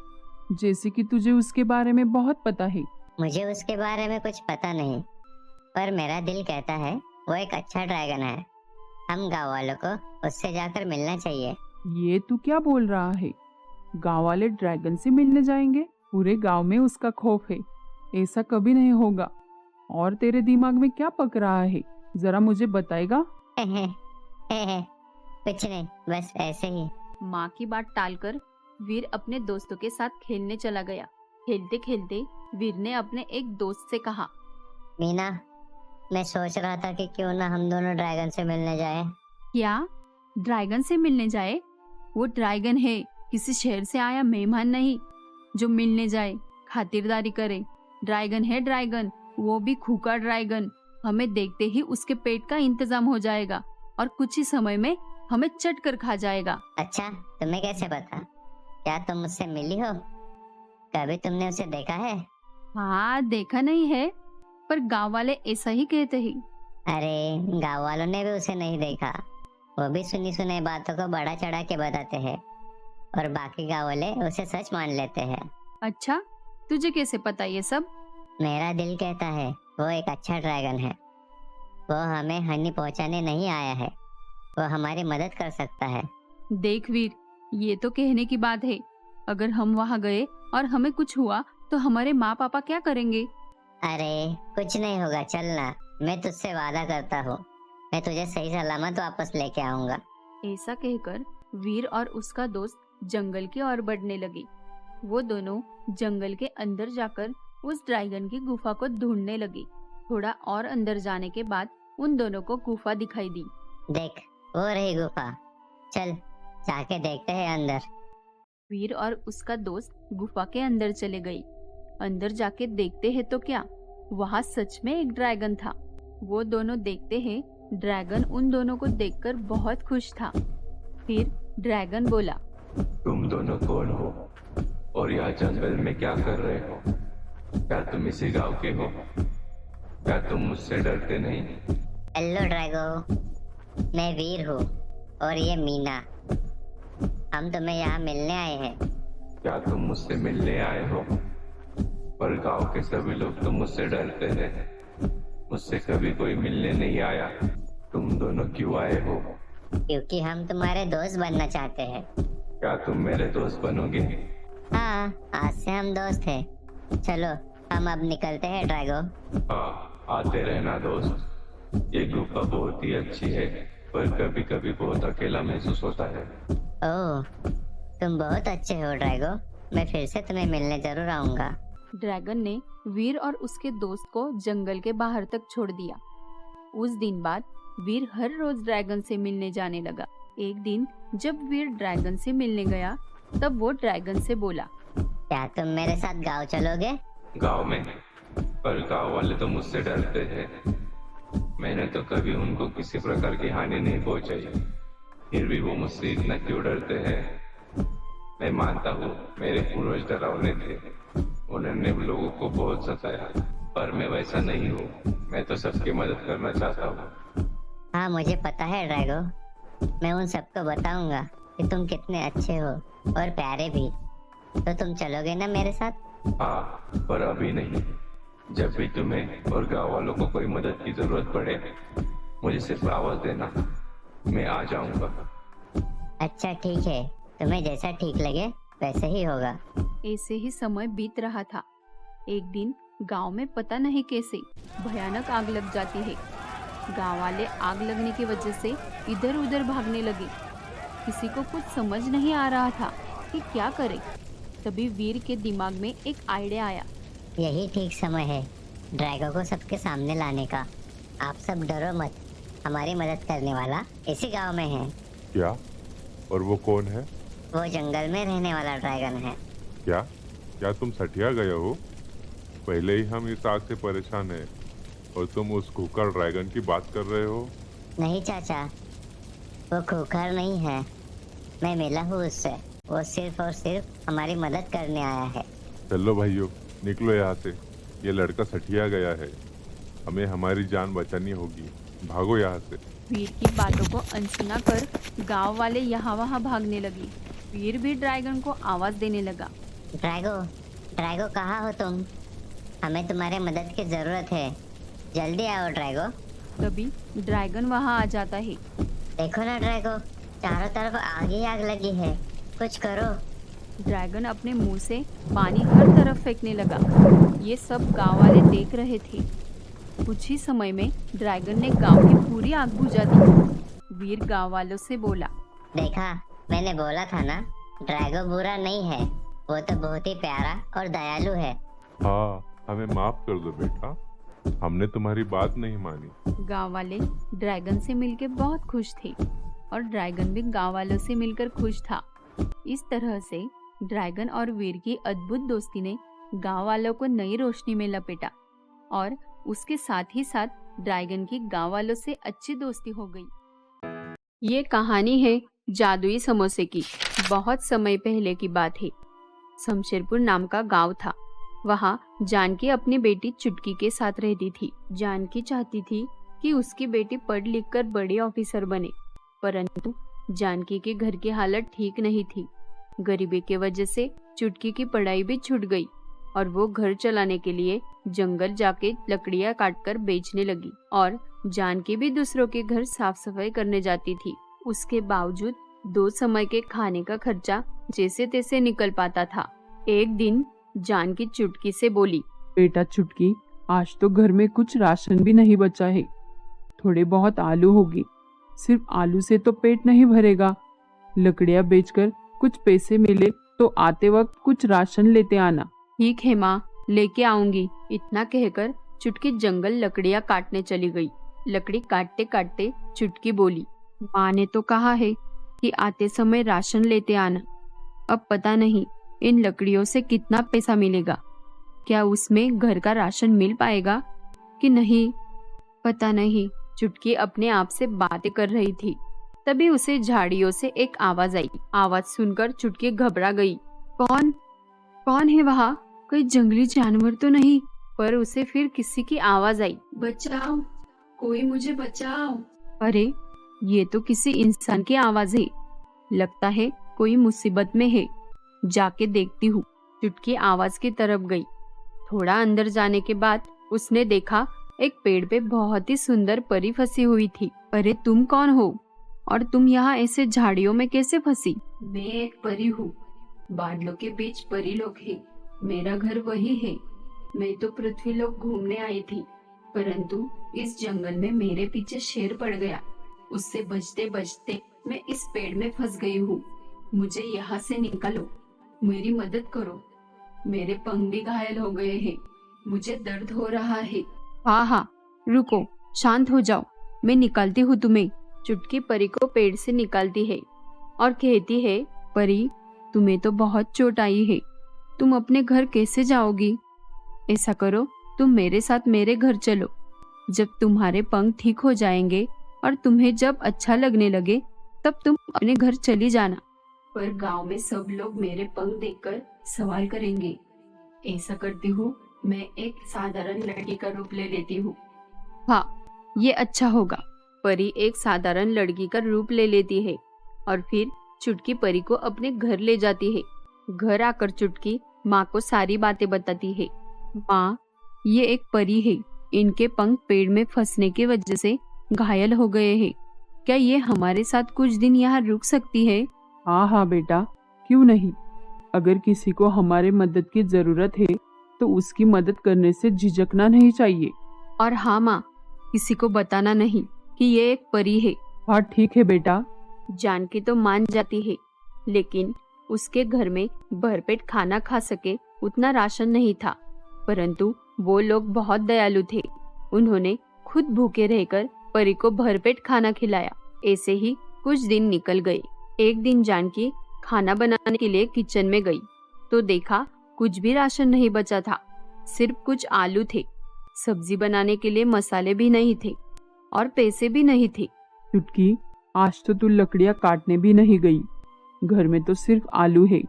जैसे कि तुझे उसके बारे में बहुत पता है। मुझे उसके बारे में कुछ पता नहीं, पर मेरा दिल कहता है वो एक अच्छा ड्रैगन है। हम गाँव वालों को उससे जाकर मिलना चाहिए। ये तू क्या बोल रहा है? गांव वाले ड्रैगन से मिलने जाएंगे? पूरे गांव में उसका खौफ है। ऐसा कभी नहीं होगा। और तेरे दिमाग में क्या पक रहा है, जरा मुझे बताएगा? कुछ नहीं, बस ऐसे ही। माँ की बात टालकर वीर अपने दोस्तों के साथ खेलने चला गया। खेलते खेलते वीर ने अपने एक दोस्त से कहा, मीना, मैं सोच रहा था कि क्यों ना हम दोनों ड्रैगन से मिलने जाए। क्या ड्रैगन से मिलने जाए? वो ड्रैगन है, किसी शहर से आया मेहमान नहीं जो मिलने जाए, खातिरदारी करे। ड्रैगन है ड्रैगन, वो भी खूंखार ड्रैगन। हमें देखते ही उसके पेट का इंतजाम हो जाएगा और कुछ ही समय में हमें चट कर खा जाएगा। अच्छा, तुम्हें कैसे पता? क्या तुम उससे मिली हो? कभी तुमने उसे देखा है? हाँ, देखा नहीं है, पर गांव वाले ऐसा ही कहते हैं। अरे गाँव वालों ने भी उसे नहीं देखा। वो भी सुनी सुनाई बातों को बड़ा चढ़ा के बताते हैं और बाकी गाँव वाले उसे सच मान लेते हैं। अच्छा, तुझे कैसे पता ये सब? मेरा दिल कहता है वो एक अच्छा ड्रैगन है। वो हमें हानि पहुंचाने नहीं आया है, वो हमारी मदद कर सकता है। देख वीर, ये तो कहने की बात है। अगर हम वहाँ गए और हमें कुछ हुआ तो हमारे माँ पापा क्या करेंगे? अरे कुछ नहीं होगा, चलना, मैं तुझसे वादा करता हूँ, मैं तुझे सही सलामत वापस लेके आऊंगा। ऐसा कहकर वीर और उसका दोस्त जंगल की ओर बढ़ने लगे। वो दोनों जंगल के अंदर जाकर उस ड्रैगन की गुफा को ढूंढने लगे। थोड़ा और अंदर जाने के बाद उन दोनों को गुफा दिखाई दी। देख, वो रही गुफा, चल जाके देखते हैं अंदर। वीर और उसका दोस्त गुफा के अंदर चले गए। अंदर जाके देखते हैं तो क्या, वहाँ सच में एक ड्रैगन था। वो दोनों देखते हैं, ड्रैगन उन दोनों को देखकर बहुत खुश था। फिर ड्रैगन बोला, तुम दोनों कौन हो और यहाँ जंगल में क्या कर रहे हो? क्या तुम इसी गांव के हो? क्या तुम मुझसे डरते नहीं? हेलो ड्रैगो, मैं वीर हूँ और ये मीना, हम तुम्हें यहाँ मिलने आए हैं। क्या तुम मुझसे मिलने आए हो? पर गांव के सभी लोग तो मुझसे डरते हैं, मुझसे कभी कोई मिलने नहीं आया। तुम दोनों क्यों आए हो? क्योंकि हम तुम्हारे दोस्त बनना चाहते हैं। क्या तुम मेरे दोस्त बनोगे? हाँ, आज से हम दोस्त हैं। चलो हम अब निकलते हैं ड्रैगो। हाँ, आते रहना दोस्त। ये गुफा बहुत ही अच्छी है, पर कभी कभी बहुत अकेला महसूस होता है। ओह, तुम बहुत अच्छे हो ड्रैगो, मैं फिर से तुम्हें मिलने जरूर आऊंगा। ड्रैगन ने वीर और उसके दोस्त को जंगल के बाहर तक छोड़ दिया। उस दिन बाद वीर हर रोज ड्रैगन से मिलने जाने लगा। एक दिन जब वीर ड्रैगन से मिलने गया, तब वो ड्रैगन से बोला, क्या तुम मेरे साथ गाँव चलोगे? गांव में? पर गांव वाले तो मुझसे डरते हैं। मैंने तो कभी उनको किसी प्रकार की हानि नहीं पहुंचाई, फिर भी वो मुझसे इतना क्यों डरते हैं? मैं मानता हूँ मेरे पूर्वज डरावने थे, उन्होंने लोगों को बहुत सताया, पर मैं वैसा नहीं हूँ। मैं तो सबकी मदद करना चाहता हूँ। हाँ, मुझे पता है ड्रैगो, मैं उन सबको बताऊंगा कि तुम कितने अच्छे हो और प्यारे भी। तो तुम चलोगे ना मेरे साथ? हाँ, पर अभी नहीं। जब भी तुम्हें और गांव वालों को कोई मदद की जरूरत पड़े, मुझे सिर्फ आवाज देना, मैं आ जाऊंगा। अच्छा ठीक है, तुम्हें जैसा ठीक लगे वैसे ही होगा। ऐसे ही समय बीत रहा था। एक दिन गांव में पता नहीं कैसे भयानक आग लग जाती है। गांव वाले आग लगने की वजह से इधर उधर भागने लगे। किसी को कुछ समझ नहीं आ रहा था कि क्या करे। तभी वीर के दिमाग में एक आइडिया आया। यही ठीक समय है ड्रैगो को सबके सामने लाने का। आप सब डरो मत, हमारी मदद करने वाला इसी गांव में है। क्या? और वो कौन है? वो जंगल में रहने वाला ड्रैगन है। क्या क्या तुम सठिया गए हो? पहले ही हम इस आग से परेशान हैं और तुम उस खूंखार ड्रैगन की बात कर रहे हो? नहीं चाचा, वो खूंखार नहीं है, मैं मिला हूँ उससे। वो सिर्फ और सिर्फ हमारी मदद करने आया है। चलो भाइयों, निकलो यहाँ से, ये लड़का सठिया गया है, हमें हमारी जान बचानी होगी, भागो यहाँ से। वीर की बातों को अनसुना कर गांव वाले यहाँ वहाँ भागने लगे। वीर भी ड्रैगन को आवाज देने लगा। ड्रैगो, ड्रैगो कहाँ हो तुम? हमें तुम्हारे मदद की जरूरत है, जल्दी आओ ड्रैगो। तभी ड्रैगन वहाँ आ जाता है। देखो ना ड्रैगो, चारों तरफ आग ही आग लगी है, कुछ करो। ड्रैगन अपने मुंह से पानी हर तरफ फेंकने लगा। ये सब गांव वाले देख रहे थे। कुछ ही समय में ड्रैगन ने गांव की पूरी आग बुझा दी। वीर गांव वालों से बोला, देखा, मैंने बोला था ना, ड्रैगो बुरा नहीं है, वो तो बहुत ही प्यारा और दयालु है। हाँ, हमें माफ कर दो बेटा, हमने तुम्हारी बात नहीं मानी। गांव वाले ड्रैगन से मिलकर बहुत खुश थे और ड्रैगन भी गांव वालों से मिलकर खुश था। इस तरह से ड्रैगन और वीर की अद्भुत दोस्ती ने गांव वालों को नई रोशनी में लपेटा और उसके साथ ही साथ ड्रैगन की गांव वालों से अच्छी दोस्ती हो गई। ये कहानी है जादुई समोसे की। बहुत समय पहले की बात है। शमशेरपुर नाम का गांव था। वहाँ जानकी अपनी बेटी चुटकी के साथ रहती थी। जानकी चाहती थी कि उसकी बेटी पढ़ लिख कर बड़ी ऑफिसर बने, परंतु जानकी के घर की हालत ठीक नहीं थी। गरीबी के वजह से चुटकी की पढ़ाई भी छूट गई और वो घर चलाने के लिए जंगल जाके लकड़ियां काटकर बेचने लगी और जानकी भी दूसरों के घर साफ सफाई करने जाती थी। उसके बावजूद 2 समय के खाने का खर्चा जैसे तैसे निकल पाता था। एक दिन जानकी चुटकी से बोली, बेटा चुटकी, आज तो घर में कुछ राशन भी नहीं बचा है। थोड़े बहुत आलू होगी, सिर्फ आलू से तो पेट नहीं भरेगा। लकड़ियां बेचकर कुछ पैसे मिले तो आते वक्त कुछ राशन लेते आना। ठीक है माँ, लेके आऊंगी। इतना कहकर चुटकी जंगल लकड़ियां काटने चली गई। लकड़ी काटते काटते चुटकी बोली, माँ ने तो कहा है कि आते समय राशन लेते आना। अब पता नहीं इन लकड़ियों से कितना पैसा मिलेगा। क्या उसमें घर का राशन मिल पाएगा कि नहीं, पता नहीं। चुटकी अपने आप से बातें कर रही थी। तभी उसे झाड़ियों से एक आवाज आई। आवाज सुनकर चुटकी घबरा गई। कौन कौन है वहाँ? कोई जंगली जानवर तो नहीं? पर उसे फिर किसी की आवाज आई, बचाओ, कोई मुझे बचाओ। अरे, ये तो किसी इंसान की आवाज है। लगता है कोई मुसीबत में है। जाके देखती हूँ। चुटकी आवाज की तरफ गई। थोड़ा अंदर जाने के बाद उसने देखा एक पेड़ पे बहुत ही सुंदर परी फंसी हुई थी। अरे तुम कौन हो और तुम यहाँ ऐसे झाड़ियों में कैसे फंसी? मैं एक परी हूँ। बादलों के बीच परी लोग हैं। मेरा घर वही है। मैं तो पृथ्वी लोक घूमने आई थी, परंतु इस जंगल में मेरे पीछे शेर पड़ गया। उससे बचते बचते मैं इस पेड़ में फंस गई हूँ। मुझे यहाँ से निकालो, मेरी मदद करो। मेरे पंख भी घायल हो गए हैं। मुझे दर्द हो रहा है। हाँ, रुको, शांत हो जाओ, मैं निकालती हूँ तुम्हें। चुटकी परी को पेड़ से निकालती है और कहती है, परी, तुम्हें तो बहुत चोट आई है। तुम अपने घर कैसे जाओगी? ऐसा करो, तुम मेरे साथ मेरे घर चलो। जब तुम्हारे पंख ठीक हो जाएंगे और तुम्हें जब अच्छा लगने लगे, तब तुम अपने घर चली जाना। पर गांव में सब लोग मेरे पंख देखकर सवाल करेंगे। ऐसा करती हूँ, मैं एक साधारण लड़की का रूप ले लेती हूँ। हाँ, ये अच्छा होगा। परी एक साधारण लड़की का रूप ले लेती है और फिर चुटकी परी को अपने घर ले जाती है। घर आकर चुटकी माँ को सारी बातें बताती है। माँ, ये एक परी है। इनके पंख पेड़ में फंसने की वजह से घायल हो गए हैं। क्या ये हमारे साथ कुछ दिन यहाँ रुक सकती है? हाँ बेटा, क्यों नहीं। अगर किसी को हमारे मदद की जरूरत है तो उसकी मदद करने से झिझकना नहीं चाहिए। और हाँ माँ, किसी को बताना नहीं कि ये एक परी है। हाँ ठीक है बेटा। जानकी तो मान जाती है, लेकिन उसके घर में भरपेट खाना खा सके उतना राशन नहीं था। परंतु वो लोग बहुत दयालु थे। उन्होंने खुद भूखे रहकर परी को भरपेट खाना खिलाया। ऐसे ही कुछ दिन निकल गए। एक दिन जानकी खाना बनाने के लिए किचन में गई तो देखा कुछ भी राशन नहीं बचा था। सिर्फ कुछ आलू थे। सब्जी बनाने के लिए मसाले भी नहीं थे और पैसे भी नहीं थे। चुटकी, आज तो तू लकड़ियां काटने भी नहीं गई। घर में तो सिर्फ आलू है।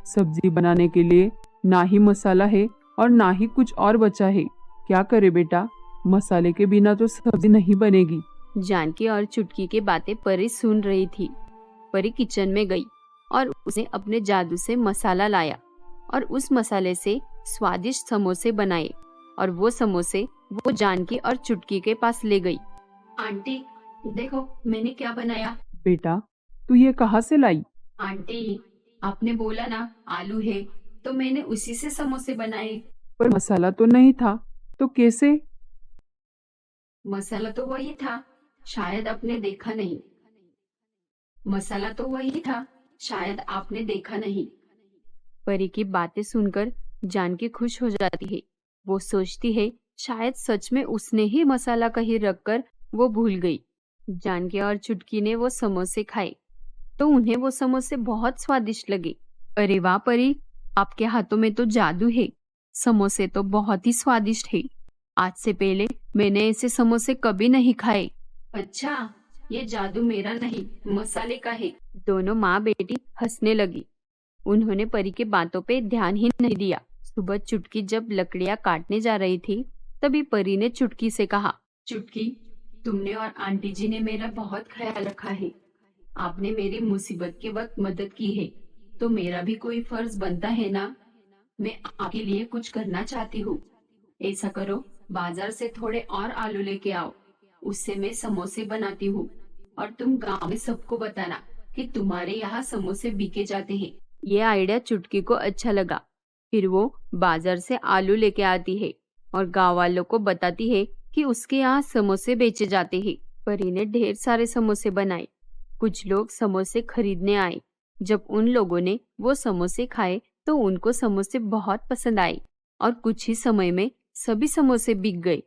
सब्जी बनाने के लिए ना ही मसाला है और ना ही कुछ और बचा है। क्या करे बेटा, मसाले के बिना तो सब्जी नहीं बनेगी। जानकी और चुटकी की बातें परी सुन रही थी। परी किचन में गई और उसने अपने जादू से मसाला लाया और उस मसाले से स्वादिष्ट समोसे बनाए और वो समोसे वो जानकी और चुटकी के पास ले गई। आंटी, देखो मैंने क्या बनाया। बेटा, तू ये कहाँ से लाई? आंटी, आपने बोला ना आलू है, तो मैंने उसी से समोसे बनाए। पर मसाला तो नहीं था, तो कैसे? मसाला तो वही था, शायद आपने देखा नहीं। मसाला तो वही था, शायद आपने देखा नहीं। परी की बातें सुनकर जानकी खुश हो जाती है। वो सोचती है शायद सच में उसने ही मसाला कहीं रखकर वो भूल गई। जानकी और चुटकी ने वो समोसे खाए तो उन्हें वो समोसे बहुत स्वादिष्ट लगे। अरे वाह परी, आपके हाथों में तो जादू है। समोसे तो बहुत ही स्वादिष्ट है। आज से पहले मैंने ऐसे समोसे कभी नहीं खाए। अच्छा, ये जादू मेरा नहीं, मसाले का है। दोनों माँ बेटी हंसने लगी। उन्होंने परी के बातों पे ध्यान ही नहीं दिया। सुबह चुटकी जब लकड़ियां काटने जा रही थी, तभी परी ने चुटकी से कहा, चुटकी, तुमने और आंटी जी ने मेरा बहुत ख्याल रखा है। आपने मेरी मुसीबत के वक्त मदद की है, तो मेरा भी कोई फर्ज बनता है ना। मैं आपके लिए कुछ करना चाहती हूँ। ऐसा करो, बाजार से थोड़े और आलू लेके आओ उससे मैं समोसे बनाती हूँ और तुम गांव में सबको बताना कि तुम्हारे यहाँ समोसे बिके जाते हैं। ये आइडिया चुटकी को अच्छा लगा। फिर वो बाजार से आलू लेके आती है और गांव वालों को बताती है कि उसके यहाँ समोसे बेचे जाते हैं। परी ने ढेर सारे समोसे बनाए। कुछ लोग समोसे खरीदने आए। जब उन लोगों ने वो समोसे खाए तो उनको समोसे बहुत पसंद आए और कुछ ही समय में सभी समोसे बिक गए।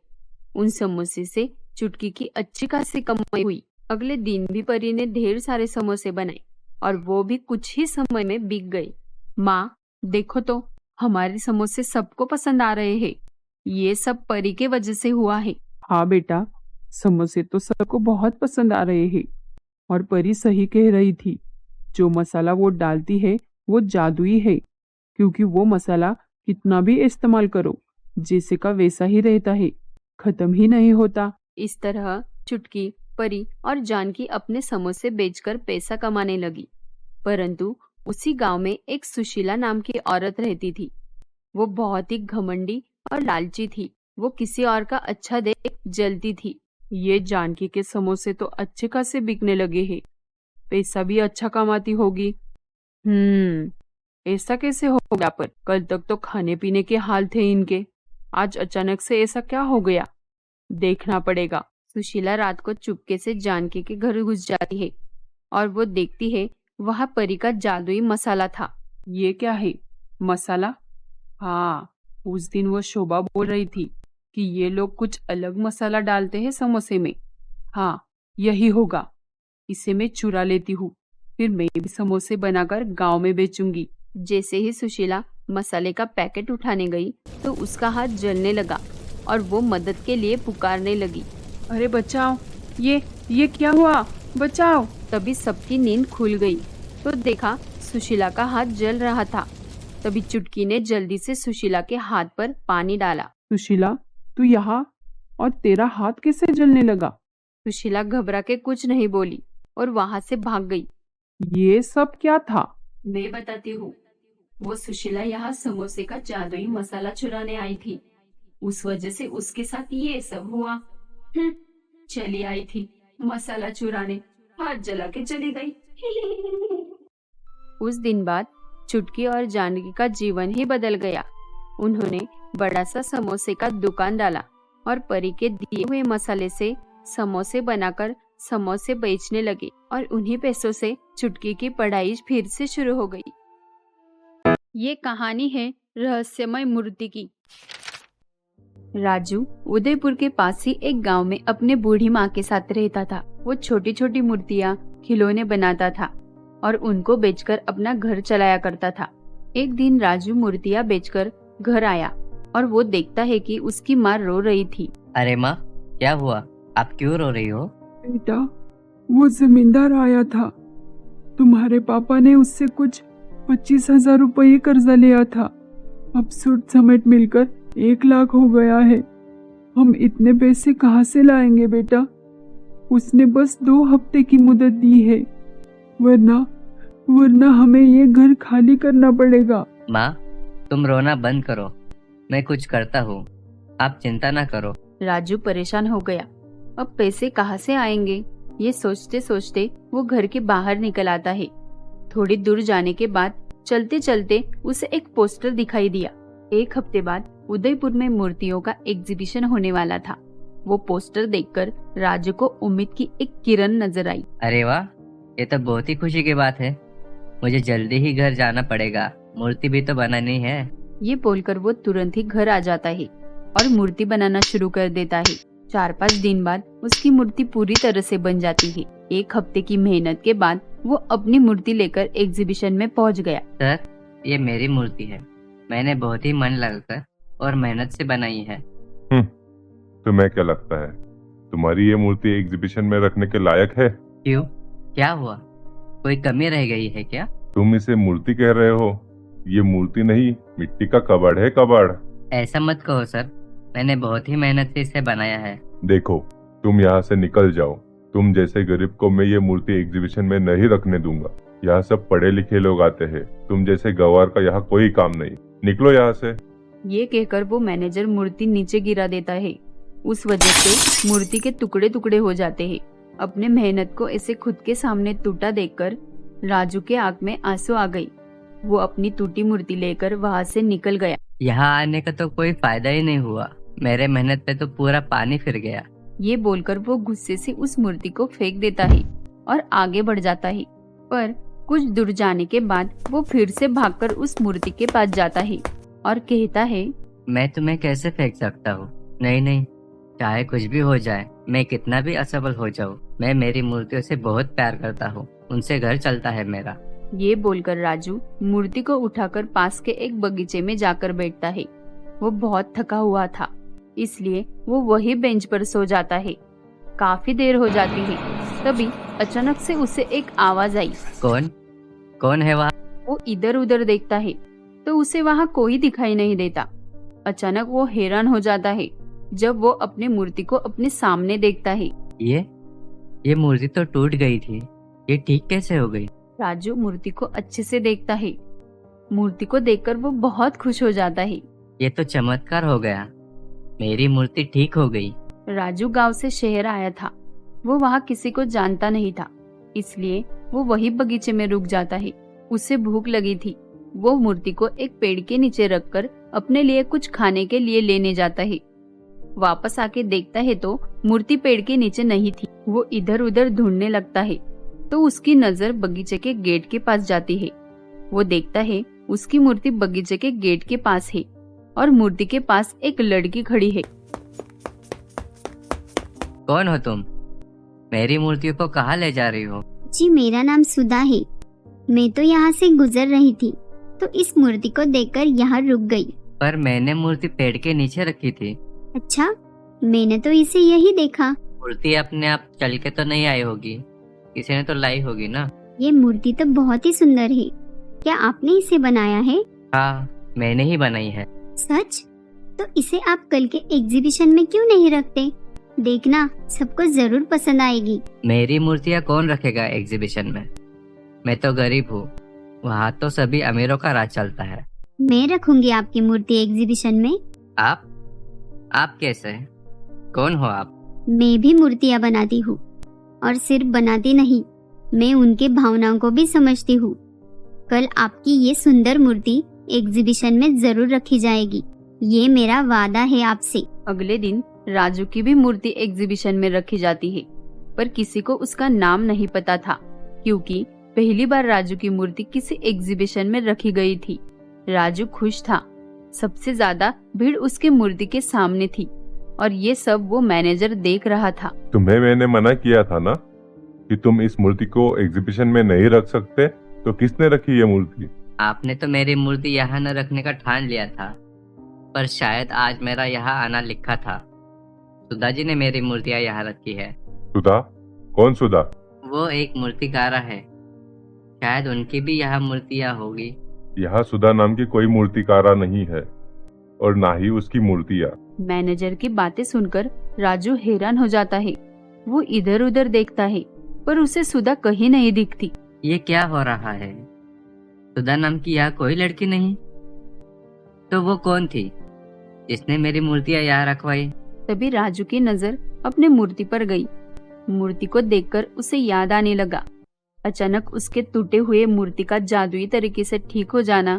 उन समोसे से चुटकी की अच्छी खासी कमाई हुई। अगले दिन भी परी ने ढेर सारे समोसे बनाए और वो भी कुछ ही समय में बिक गए। माँ, देखो तो हमारे समोसे सबको पसंद आ रहे हैं। ये सब परी के वजह से हुआ है। हाँ बेटा, समोसे तो सबको बहुत पसंद आ रहे हैं और परी सही कह रही थी। जो मसाला वो डालती है वो जादुई है, क्योंकि वो मसाला कितना भी इस्तेमाल करो जैसे का वैसा ही रहता है, खत्म ही नहीं होता। इस तरह चुटकी, परी और जानकी अपने समोसे बेचकर पैसा कमाने लगी। परंतु उसी गांव में एक सुशीला नाम की औरत रहती थी। वो बहुत ही घमंडी और लालची थी। वो किसी और का अच्छा देख जलती थी। ये जानकी के समोसे तो अच्छे खासे बिकने लगे हैं, पैसा भी अच्छा कमाती होगी। ऐसा कैसे हो गया? पर कल तक तो खाने पीने के हाल थे इनके, आज अचानक से ऐसा क्या हो गया? देखना पड़ेगा। सुशीला रात को चुपके से जानकी के घर घुस जाती है और वो देखती है वहाँ परी का जादुई मसाला था। ये क्या है? मसाला? हाँ, उस दिन वो शोभा बोल रही थी कि ये लोग कुछ अलग मसाला डालते हैं समोसे में। हाँ, यही होगा। इसे मैं चुरा लेती हूँ, फिर मैं भी समोसे बनाकर गांव में बेचूंगी। जैसे ही सुशीला मसाले का पैकेट उठाने गई तो उसका हाथ जलने लगा और वो मदद के लिए पुकारने लगी। अरे बचाओ, ये क्या हुआ? बचाओ! तभी सबकी नींद खुल गई तो देखा सुशीला का हाथ जल रहा था। तभी चुटकी ने जल्दी से सुशीला के हाथ पर पानी डाला। सुशीला, तू यहाँ, और तेरा हाथ कैसे जलने लगा? सुशीला घबरा के कुछ नहीं बोली और वहां से भाग गई। ये सब क्या था? मैं बताती हूँ। वो सुशीला यहाँ समोसे का जादुई मसाला चुराने आई थी, उस वजह से उसके साथ ये सब हुआ। चली आई थी मसाला चुराने, हाथ जला के चली गई। उस दिन बाद चुटकी और जानकी का जीवन ही बदल गया। उन्होंने बड़ा सा समोसे का दुकान डाला और परी के दिए हुए मसाले से समोसे बनाकर समोसे बेचने लगे और उन्हीं पैसों से चुटकी की पढ़ाई फिर से शुरू हो गई। ये कहानी है रहस्यमय मूर्ति की। राजू उदयपुर के पास ही एक गांव में अपने बूढ़ी माँ के साथ रहता था। वो छोटी छोटी मूर्तियाँ, खिलौने बनाता था और उनको बेचकर अपना घर चलाया करता था। एक दिन राजू मूर्तियाँ बेचकर घर आया और वो देखता है कि उसकी माँ रो रही थी। अरे माँ, क्या हुआ? आप क्यों रो रही हो? बेटा, वो जमींदार आया था। तुम्हारे पापा ने उससे कुछ 25,000 रुपये कर्जा लिया था। अब सूद समेत मिलकर 1 लाख हो गया है। हम इतने पैसे कहाँ से लाएंगे बेटा? उसने बस 2 हफ्ते की मुदत दी है, वरना हमें ये घर खाली करना पड़ेगा। माँ, तुम रोना बंद करो, मैं कुछ करता हूँ, आप चिंता ना करो। राजू परेशान हो गया। अब पैसे कहाँ से आएंगे? ये सोचते सोचते वो घर के बाहर निकल आता है। थोड़ी दूर जाने के बाद चलते चलते उसे एक पोस्टर दिखाई दिया। 1 हफ्ते बाद उदयपुर में मूर्तियों का एग्जीबिशन होने वाला था। वो पोस्टर देखकर राजू को उम्मीद की एक किरण नजर आई। अरे वाह, ये तो बहुत ही खुशी की बात है। मुझे जल्दी ही घर जाना पड़ेगा, मूर्ति भी तो बनानी है। ये बोलकर वो तुरंत ही घर आ जाता है और मूर्ति बनाना शुरू कर देता है। 4-5 दिन बाद उसकी मूर्ति पूरी तरह से बन जाती है। 1 हफ्ते की मेहनत के बाद वो अपनी मूर्ति लेकर एग्जीबिशन में पहुंच गया। सर, ये मेरी मूर्ति है। मैंने बहुत ही मन लगाकर और मेहनत से बनाई है। तुम्हें क्या लगता है तुम्हारी ये मूर्ति एग्जीबिशन में रखने के लायक है? क्यों, क्या हुआ? कोई कमी रह गई है क्या? तुम इसे मूर्ति कह रहे हो? ये मूर्ति नहीं, मिट्टी का कबाड़ है, कबाड़। ऐसा मत कहो सर, मैंने बहुत ही मेहनत से इसे बनाया है। देखो, तुम यहाँ से निकल जाओ। तुम जैसे गरीब को मैं ये मूर्ति एग्जीबिशन में नहीं रखने दूंगा। यहाँ सब पढ़े लिखे लोग आते हैं, तुम जैसे गवार का यहाँ कोई काम नहीं। निकलो यहाँ से। ये कहकर वो मैनेजर मूर्ति नीचे गिरा देता है। उस वजह से मूर्ति के टुकड़े टुकड़े हो जाते हैं। अपने मेहनत को ऐसे खुद के सामने टूटा देखकर राजू के आंख में आंसू आ गई। वो अपनी टूटी मूर्ति लेकर वहाँ से निकल गया। यहाँ आने का तो कोई फायदा ही नहीं हुआ, मेरे मेहनत पे तो पूरा पानी फिर गया। ये बोलकर वो गुस्से से उस मूर्ति को फेंक देता है और आगे बढ़ जाता है। पर कुछ दूर जाने के बाद वो फिर से भागकर उस मूर्ति के पास जाता है और कहता है, मैं तुम्हें कैसे फेंक सकता हूँ? नहीं नहीं, चाहे कुछ भी हो जाए, मैं कितना भी असफल हो जाऊँ, मैं मेरी मूर्तियों से बहुत प्यार करता हूँ, उनसे घर चलता है मेरा। ये बोलकर राजू मूर्ति को उठाकर पास के एक बगीचे में जाकर बैठता है। वो बहुत थका हुआ था, इसलिए वो वही बेंच पर सो जाता है। काफी देर हो जाती है, तभी अचानक से उसे एक आवाज आई। कौन है वहाँ? वो इधर उधर देखता है तो उसे वहाँ कोई दिखाई नहीं देता। अचानक वो हैरान हो जाता है जब वो अपनी मूर्ति को अपने सामने देखता है। ये मूर्ति तो टूट गई थी, ये ठीक कैसे हो गई? राजू मूर्ति को अच्छे से देखता है। मूर्ति को देखकर वो बहुत खुश हो जाता है। ये तो चमत्कार हो गया, मेरी मूर्ति ठीक हो गई। राजू गांव से शहर आया था। वो वहाँ किसी को जानता नहीं था, इसलिए वो वही बगीचे में रुक जाता है। उसे भूख लगी थी। वो मूर्ति को एक पेड़ के नीचे रखकर अपने लिए कुछ खाने के लिए लेने जाता है। वापस आके देखता है तो मूर्ति पेड़ के नीचे नहीं थी। वो इधर उधर ढूंढने लगता है तो उसकी नजर बगीचे के गेट के पास जाती है। वो देखता है उसकी मूर्ति बगीचे के गेट के पास है और मूर्ति के पास एक लड़की खड़ी है। कौन हो तुम? मेरी मूर्तियों को कहाँ ले जा रही हो? जी मेरा नाम सुधा है। मैं तो यहाँ से गुजर रही थी तो इस मूर्ति को देखकर यहाँ रुक गई। पर मैंने मूर्ति पेड़ के नीचे रखी थी। अच्छा, मैंने तो इसे यही देखा। मूर्ति अपने आप चल के तो नहीं आई होगी, किसी ने तो लाई होगी ना। ये मूर्ति तो बहुत ही सुंदर है। क्या आपने इसे बनाया है? हाँ, मैंने ही बनाई है। सच? तो इसे आप कल के एग्जीबिशन में क्यों नहीं रखते? देखना, सबको जरूर पसंद आएगी। मेरी मूर्तियाँ कौन रखेगा एग्जीबिशन में? मैं तो गरीब हूँ, वहाँ तो सभी अमीरों का राज चलता है। मैं रखूंगी आपकी मूर्ति एग्जीबिशन में। आप कैसे? कौन हो आप? मैं भी मूर्तियाँ बनाती हूँ, और सिर्फ बनाती नहीं, मैं उनके भावनाओं को भी समझती हूँ। कल आपकी ये सुंदर मूर्ति एग्जीबिशन में जरूर रखी जाएगी, ये मेरा वादा है आपसे। अगले दिन राजू की भी मूर्ति एग्जीबिशन में रखी जाती है, पर किसी को उसका नाम नहीं पता था, क्योंकि पहली बार राजू की मूर्ति किसी एग्जीबिशन में रखी गई थी। राजू खुश था। सबसे ज्यादा भीड़ उसकी मूर्ति के सामने थी और ये सब वो मैनेजर देख रहा था। तुम्हें मैंने मना किया था ना कि तुम इस मूर्ति को एग्जीबिशन में नहीं रख सकते, तो किसने रखी ये मूर्ति? आपने तो मेरी मूर्ति यहाँ न रखने का ठान लिया था, पर शायद आज मेरा यहाँ आना लिखा था। सुधा जी ने मेरी मूर्तियाँ यहाँ रखी है। सुधा? कौन सुधा? वो एक मूर्तिकारा है, शायद उनकी भी यहाँ मूर्तियाँ होगी। यहाँ सुधा नाम की कोई मूर्तिकारा नहीं है और ना ही उसकी मूर्तियाँ। मैनेजर की बातें सुनकर राजू हैरान हो जाता है। वो इधर उधर देखता है पर उसे सुधा कहीं नहीं दिखती। ये क्या हो रहा है? सुधा नाम की यहाँ कोई लड़की नहीं, तो वो कौन थी जिसने मेरी मूर्तियाँ यहाँ रखवाई? तभी राजू की नजर अपने मूर्ति पर गई। मूर्ति को देखकर उसे याद आने लगा। अचानक उसके टूटे हुए मूर्ति का जादुई तरीके से ठीक हो जाना,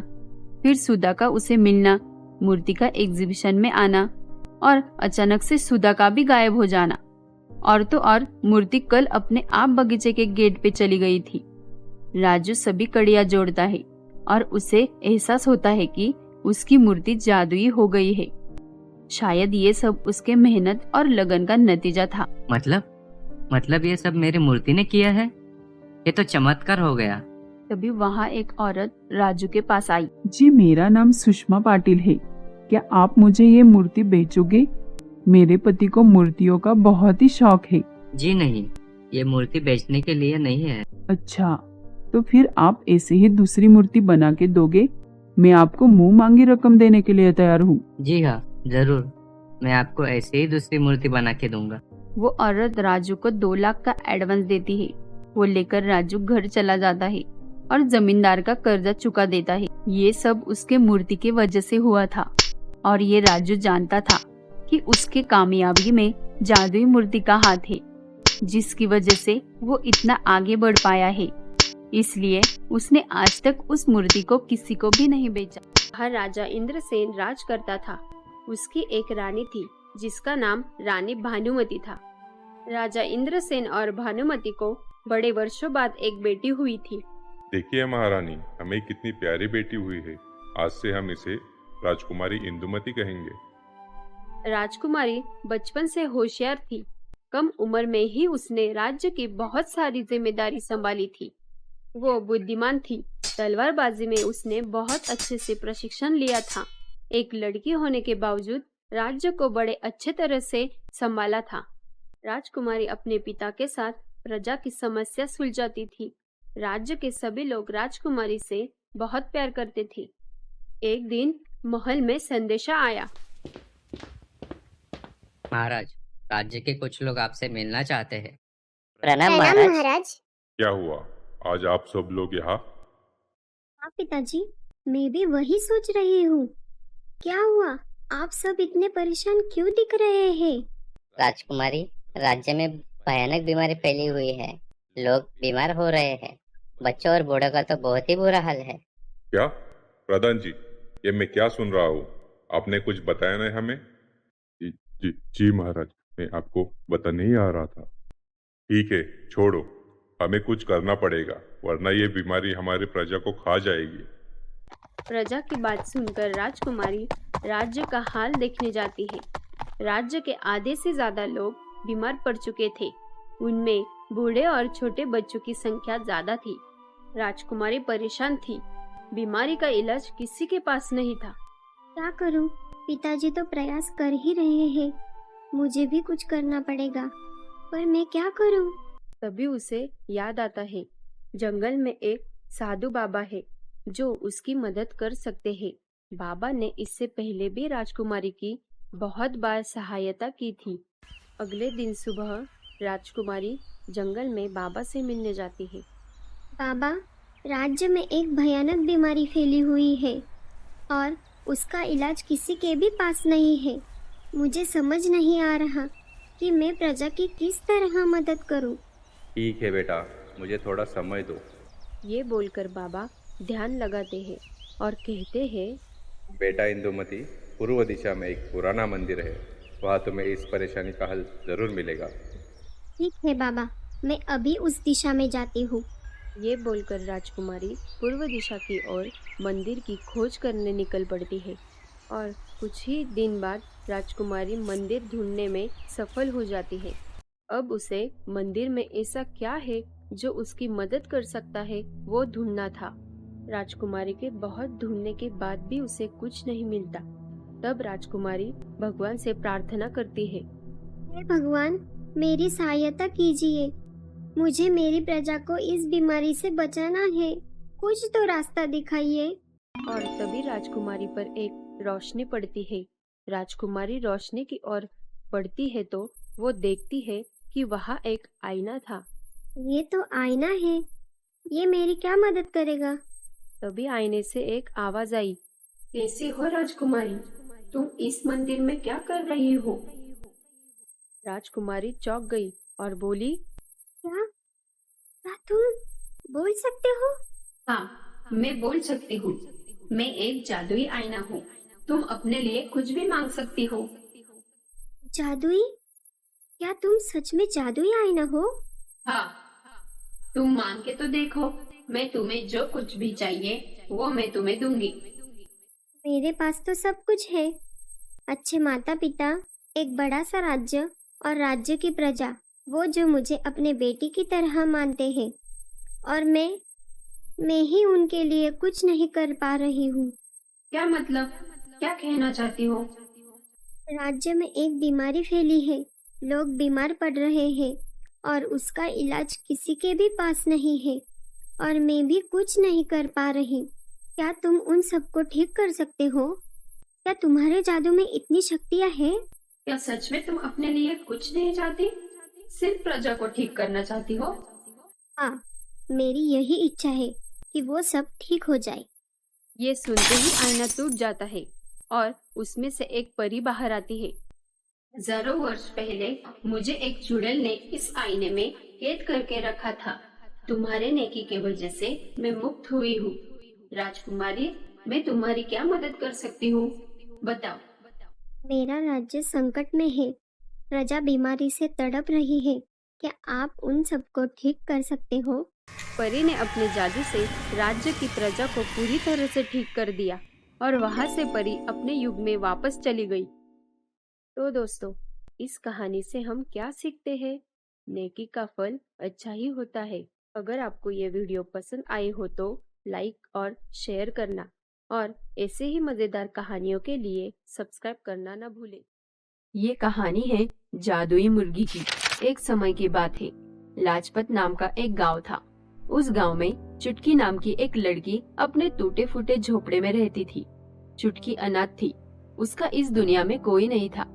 फिर सुधा का उसे मिलना, मूर्ति का एग्जीबिशन में आना और अचानक से सुधा का भी गायब हो जाना। और तो और मूर्ति कल अपने आप बगीचे के गेट पे चली गई थी। राजू सभी कड़ियां जोड़ता है और उसे एहसास होता है कि उसकी मूर्ति जादुई हो गई है। शायद ये सब उसके मेहनत और लगन का नतीजा था। मतलब ये सब मेरी मूर्ति ने किया है? ये तो चमत्कार हो गया। तभी वहाँ एक औरत राजू के पास आई। जी मेरा नाम सुषमा पाटिल है, क्या आप मुझे ये मूर्ति बेचोगे? मेरे पति को मूर्तियों का बहुत ही शौक है। जी नहीं, ये मूर्ति बेचने के लिए नहीं है। अच्छा, तो फिर आप ऐसे ही दूसरी मूर्ति बना के दोगे? मैं आपको मुंह मांगी रकम देने के लिए तैयार हूँ। जी हाँ, जरूर, मैं आपको ऐसे ही दूसरी मूर्ति बना के दूंगा। वो औरत राजू को 2 लाख का एडवांस देती है। वो लेकर राजू घर चला जाता है और जमींदार का कर्जा चुका देता है। ये सब उसके मूर्ति की वजह से हुआ था और ये राजू जानता था। कि उसके कामयाबी में जादुई मूर्ति का हाथ है, जिसकी वजह से वो इतना आगे बढ़ पाया है। इसलिए उसने आज तक उस मूर्ति को किसी को भी नहीं बेचा। वह राजा इंद्रसेन राज करता था। उसकी एक रानी थी जिसका नाम रानी भानुमति था। राजा इंद्रसेन और भानुमति को बड़े वर्षों बाद एक बेटी हुई थी। देखिए महारानी, हमें कितनी प्यारी बेटी हुई है। आज से हम इसे राजकुमारी इंदुमती कहेंगे। राजकुमारी बचपन से होशियार थी। कम उम्र में ही उसने राज्य की बहुत सारी जिम्मेदारी संभाली थी। वो बुद्धिमान थी। तलवारबाजी में उसने बहुत अच्छे से प्रशिक्षण लिया था। एक लड़की होने के बावजूद राज्य को बड़े अच्छे तरह से संभाला था। राजकुमारी अपने पिता के साथ प्रजा की समस्या सुलझाती थी। राज्य के सभी लोग राजकुमारी से बहुत प्यार करते थे। एक दिन महल में संदेशा आया। महाराज, राज्य के कुछ लोग आपसे मिलना चाहते हैं। प्रणाम प्रणाम महाराज। महाराज। क्या हुआ? आज आप सब लोग यहाँ? हाँ पिताजी, मैं भी वही सोच रही हूँ। क्या हुआ? आप सब इतने परेशान क्यों दिख रहे हैं? राजकुमारी, राज्य में भयानक बीमारी फैली हुई है। लोग बीमार हो रहे हैं। बच्चों और बूढ़ों का तो बहुत ही बुरा हाल है। क्या प्रधान जी, ये मैं क्या सुन रहा हूँ? आपने कुछ बताया नहीं हमें? जी महाराज, मैं आपको बता नहीं आ रहा था। ठीक है, छोड़ो, हमें कुछ करना पड़ेगा, वरना ये बीमारी हमारी प्रजा को खा जाएगी। प्रजा की बात सुनकर राजकुमारी राज्य का हाल देखने जाती है। राज्य के आधे से ज्यादा लोग बीमार पड़ चुके थे। उनमें बूढ़े और छोटे बच्चों की संख्या ज्यादा थी। राजकुमारी परेशान थी। बीमारी का इलाज किसी के पास नहीं था। क्या करूँ? पिताजी तो प्रयास कर ही रहे हैं। मुझे भी कुछ करना पड़ेगा, पर मैं क्या करूँ? तभी उसे याद आता है, जंगल में एक साधु बाबा है जो उसकी मदद कर सकते हैं। बाबा ने इससे पहले भी राजकुमारी की बहुत बार सहायता की थी। अगले दिन सुबह राजकुमारी जंगल में बाबा से मिलने जाती है। बाबा, राज्य में एक भयानक बीमारी फैली हुई है और उसका इलाज किसी के भी पास नहीं है। मुझे समझ नहीं आ रहा कि मैं प्रजा की किस तरह मदद करूं। ठीक है बेटा, मुझे थोड़ा समय दो। ये बोलकर बाबा ध्यान लगाते हैं और कहते हैं, बेटा इंदुमती, पूर्व दिशा में एक पुराना मंदिर है। वहाँ तुम्हें इस परेशानी का हल जरूर मिलेगा। ठीक है बाबा, मैं अभी उस दिशा में जाती हूँ। ये बोलकर राजकुमारी पूर्व दिशा की ओर मंदिर की खोज करने निकल पड़ती है और कुछ ही दिन बाद राजकुमारी मंदिर ढूंढने में सफल हो जाती है। अब उसे मंदिर में ऐसा क्या है जो उसकी मदद कर सकता है, वो ढूंढना था। राजकुमारी के बहुत ढूंढने के बाद भी उसे कुछ नहीं मिलता। तब राजकुमारी भगवान से प्रार्थना करती है, हे भगवान, मेरी सहायता कीजिए। मुझे मेरी प्रजा को इस बीमारी से बचाना है। कुछ तो रास्ता दिखाइए। और तभी राजकुमारी पर एक रोशनी पड़ती है। राजकुमारी रोशनी की ओर बढ़ती है तो वो देखती है कि वहाँ एक आईना था। ये तो आईना है, ये मेरी क्या मदद करेगा? तभी आईने से एक आवाज आई, कैसी हो राजकुमारी? तुम इस मंदिर में क्या कर रही हो? राजकुमारी चौंक गई और बोली, क्या तुम बोल सकते हो? हाँ, मैं बोल सकती हूँ। मैं एक जादुई आईना हूँ। तुम अपने लिए कुछ भी मांग सकती हो। जादुई? क्या तुम सच में जादुई आईना हो? हाँ, तुम मांग के तो देखो। मैं तुम्हें जो कुछ भी चाहिए वो मैं तुम्हें दूंगी। मेरे पास तो सब कुछ है। अच्छे माता पिता, एक बड़ा सा राज्य और राज्य की प्रजा, वो जो मुझे अपने बेटी की तरह मानते हैं, और मैं ही उनके लिए कुछ नहीं कर पा रही हूँ। क्या मतलब? क्या कहना चाहती हो? राज्य में एक बीमारी फैली है। लोग बीमार पड़ रहे हैं और उसका इलाज किसी के भी पास नहीं है, और मैं भी कुछ नहीं कर पा रही। क्या तुम उन सबको ठीक कर सकते हो? क्या तुम्हारे जादू में इतनी शक्तियाँ हैं? क्या सच में तुम अपने लिए कुछ नहीं चाहती? सिर्फ प्रजा को ठीक करना चाहती हो? हाँ, मेरी यही इच्छा है कि वो सब ठीक हो जाए। ये सुनते ही आईना टूट जाता है और उसमें से एक परी बाहर आती है। हजारों वर्ष पहले मुझे एक चुड़ैल ने इस आईने में कैद करके रखा था। तुम्हारे नेकी के वजह से मैं मुक्त हुई हूँ। राजकुमारी, मैं तुम्हारी क्या मदद कर सकती हूँ? बताओ। मेरा राज्य संकट में है। प्रजा बीमारी से तड़प रही है। क्या आप उन सबको ठीक कर सकते हो? परी ने अपने जादू से राज्य की प्रजा को पूरी तरह से ठीक कर दिया और वहां से परी अपने युग में वापस चली गई। तो दोस्तों, इस कहानी से हम क्या सीखते हैं? नेकी का फल अच्छा ही होता है। अगर आपको ये वीडियो पसंद आई हो तो लाइक और शेयर करना और ऐसे ही मजेदार कहानियों के लिए सब्सक्राइब करना न भूलें। ये कहानी है जादुई मुर्गी की। एक समय की बात है, लाजपत नाम का एक गांव था। उस गांव में चुटकी नाम की एक लड़की अपने टूटे फूटे झोपड़े में रहती थी। चुटकी अनाथ थी। उसका इस दुनिया में कोई नहीं था,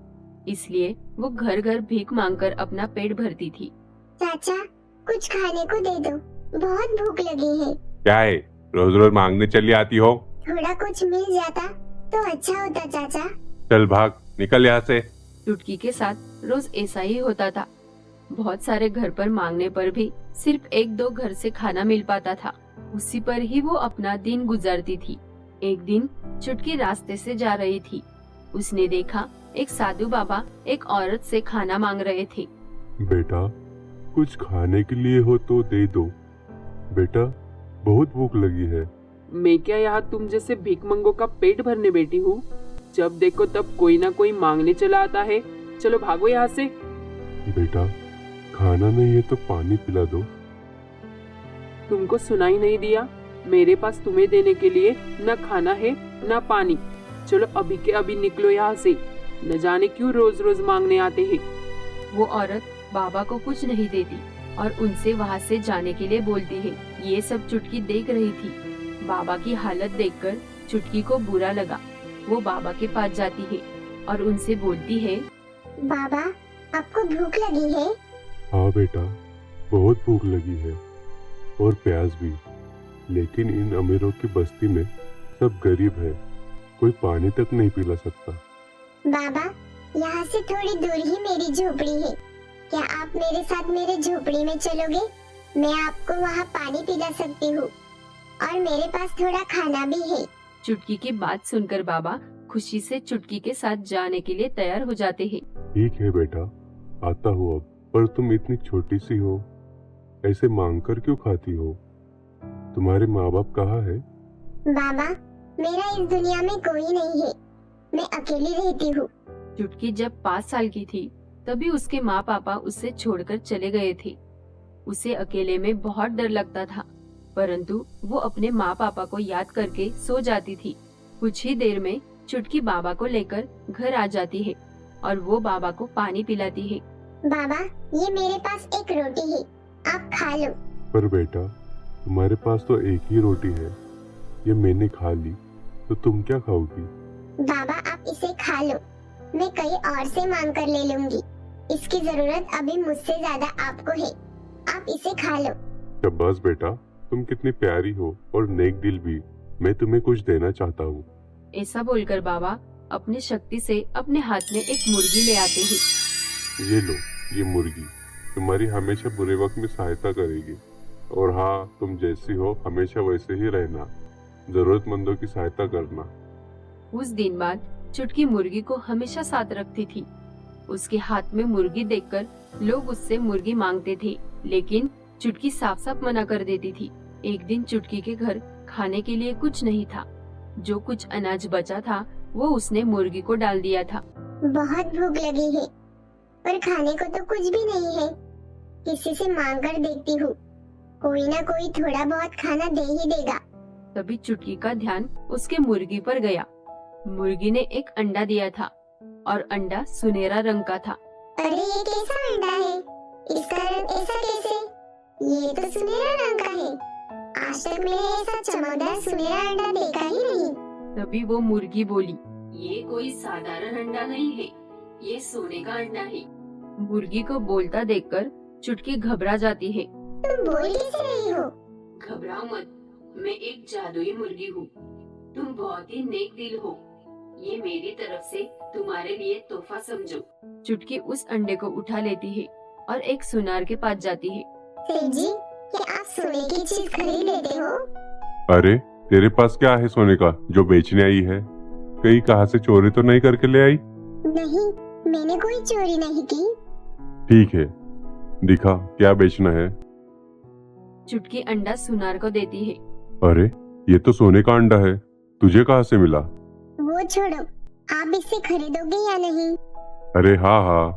इसलिए वो घर घर भीख मांगकर अपना पेट भरती थी। चाचा, कुछ खाने को दे दो, बहुत भूख लगी है। क्या है, रोज रोज मांगने चली आती हो? थोड़ा कुछ मिल जाता तो अच्छा होता चाचा। चल भाग, निकल यहाँ से। चुटकी के साथ रोज ऐसा ही होता था। बहुत सारे घर पर मांगने पर भी सिर्फ एक दो घर से खाना मिल पाता था। उसी पर ही वो अपना दिन गुजारती थी। एक दिन चुटकी रास्ते से जा रही थी। उसने देखा एक साधु बाबा एक औरत से खाना मांग रहे थे। बेटा, कुछ खाने के लिए हो तो दे दो। बेटा, बहुत भूख लगी है। मैं क्या यहाँ तुम जैसे भीखमंगों का पेट भरने बैठी हूँ? जब देखो तब कोई ना कोई मांगने चला आता है। चलो भागो यहाँ से। बेटा, खाना नहीं है तो पानी पिला दो। तुमको सुनाई नहीं दिया? मेरे पास तुम्हें देने के लिए न खाना है न पानी। चलो अभी के अभी निकलो यहाँ से। न जाने क्यों रोज रोज मांगने आते हैं। वो औरत बाबा को कुछ नहीं देती और उनसे वहाँ से जाने के लिए बोलती है। ये सब चुटकी देख रही थी। बाबा की हालत देखकर चुटकी को बुरा लगा। वो बाबा के पास जाती है और उनसे बोलती है, बाबा, आपको भूख लगी है? हाँ बेटा, बहुत भूख लगी है और प्यास भी। लेकिन इन अमीरों की बस्ती में सब गरीब है, कोई पानी तक नहीं पिला सकता। बाबा, यहाँ से थोड़ी दूर ही मेरी झोपड़ी है। क्या आप मेरे साथ मेरे झोपड़ी में चलोगे? मैं आपको वहाँ पानी पिला सकती हूँ और मेरे पास थोड़ा खाना भी है। चुटकी की बात सुनकर बाबा खुशी से चुटकी के साथ जाने के लिए तैयार हो जाते हैं। ठीक है बेटा, आता हूँ अब। पर तुम इतनी छोटी सी हो, ऐसे मांग कर क्यों खाती हो? तुम्हारे माँ बाप कहाँ है? बाबा, मेरा इस दुनिया में कोई नहीं है। मैं अकेली रहती हूँ। चुटकी जब 5 साल की थी तभी उसके माँ पापा उसे छोड़कर चले गए थे। उसे अकेले में बहुत डर लगता था, परंतु वो अपने माँ पापा को याद करके सो जाती थी। कुछ ही देर में चुटकी बाबा को लेकर घर आ जाती है और वो बाबा को पानी पिलाती है। बाबा, ये मेरे पास एक रोटी है, आप खा लो। पर बेटा, तुम्हारे पास तो एक ही रोटी है। ये मैंने खा ली तो तुम क्या खाओगी? बाबा, आप इसे खा लो, मैं कहीं और से मांग कर ले लूंगी। इसकी जरूरत अभी मुझसे ज्यादा आपको है। आप इसे खा लो। शाबाश बेटा, तुम कितनी प्यारी हो और नेक दिल भी। मैं तुम्हें कुछ देना चाहता हूँ। ऐसा बोलकर बाबा अपनी शक्ति से अपने हाथ में एक मुर्गी ले आते हैं। ये लो, ये मुर्गी तुम्हारी हमेशा बुरे वक्त में सहायता करेगी। और हाँ, तुम जैसी हो हमेशा वैसे ही रहना, जरूरतमंदों की सहायता करना। उस दिन बाद चुटकी मुर्गी को हमेशा साथ रखती थी। उसके हाथ में मुर्गी देखकर लोग उससे मुर्गी मांगते थे, लेकिन चुटकी साफ साफ मना कर देती थी। एक दिन चुटकी के घर खाने के लिए कुछ नहीं था। जो कुछ अनाज बचा था वो उसने मुर्गी को डाल दिया था। बहुत भूख लगी है, पर खाने को तो कुछ भी नहीं है। किसी से मांग कर देखती हूँ, कोई ना कोई थोड़ा बहुत खाना दे ही देगा। तभी चुटकी का ध्यान उसके मुर्गी पर गया। मुर्गी ने एक अंडा दिया था और अंडा सुनहरा रंग का था। अरे, ये कैसा अंडा है? इसका रंग ऐसा कैसे? ये तो सुनहरा रंग का है। आज तक मैंने ऐसा चमकदार सुनहरा अंडा देखा ही नहीं। तभी वो मुर्गी बोली, ये कोई साधारण अंडा नहीं है, ये सोने का अंडा है। मुर्गी को बोलता देखकर चुटकी घबरा जाती है। तुम बोल कैसे रही हो? घबराओ मत, मैं एक जादुई मुर्गी हूँ। तुम बहुत ही नेक दिल हो। ये मेरी तरफ से तुम्हारे लिए तोहफा समझो। चुटकी उस अंडे को उठा लेती है और एक सुनार के पास जाती है। सेठ जी, क्या आप सोने की चीज खरीद लेते हो? अरे तेरे पास क्या है सोने का जो बेचने आई है? कहीं कहाँ से चोरी तो नहीं करके ले आई? नहीं, मैंने कोई चोरी नहीं की। ठीक है, दिखा क्या बेचना है। चुटकी अंडा सुनार को देती है। अरे ये तो सोने का अंडा है, तुझे कहाँ से मिला? वो छोड़ो, आप इसे खरीदोगे या नहीं? अरे हाँ हाँ,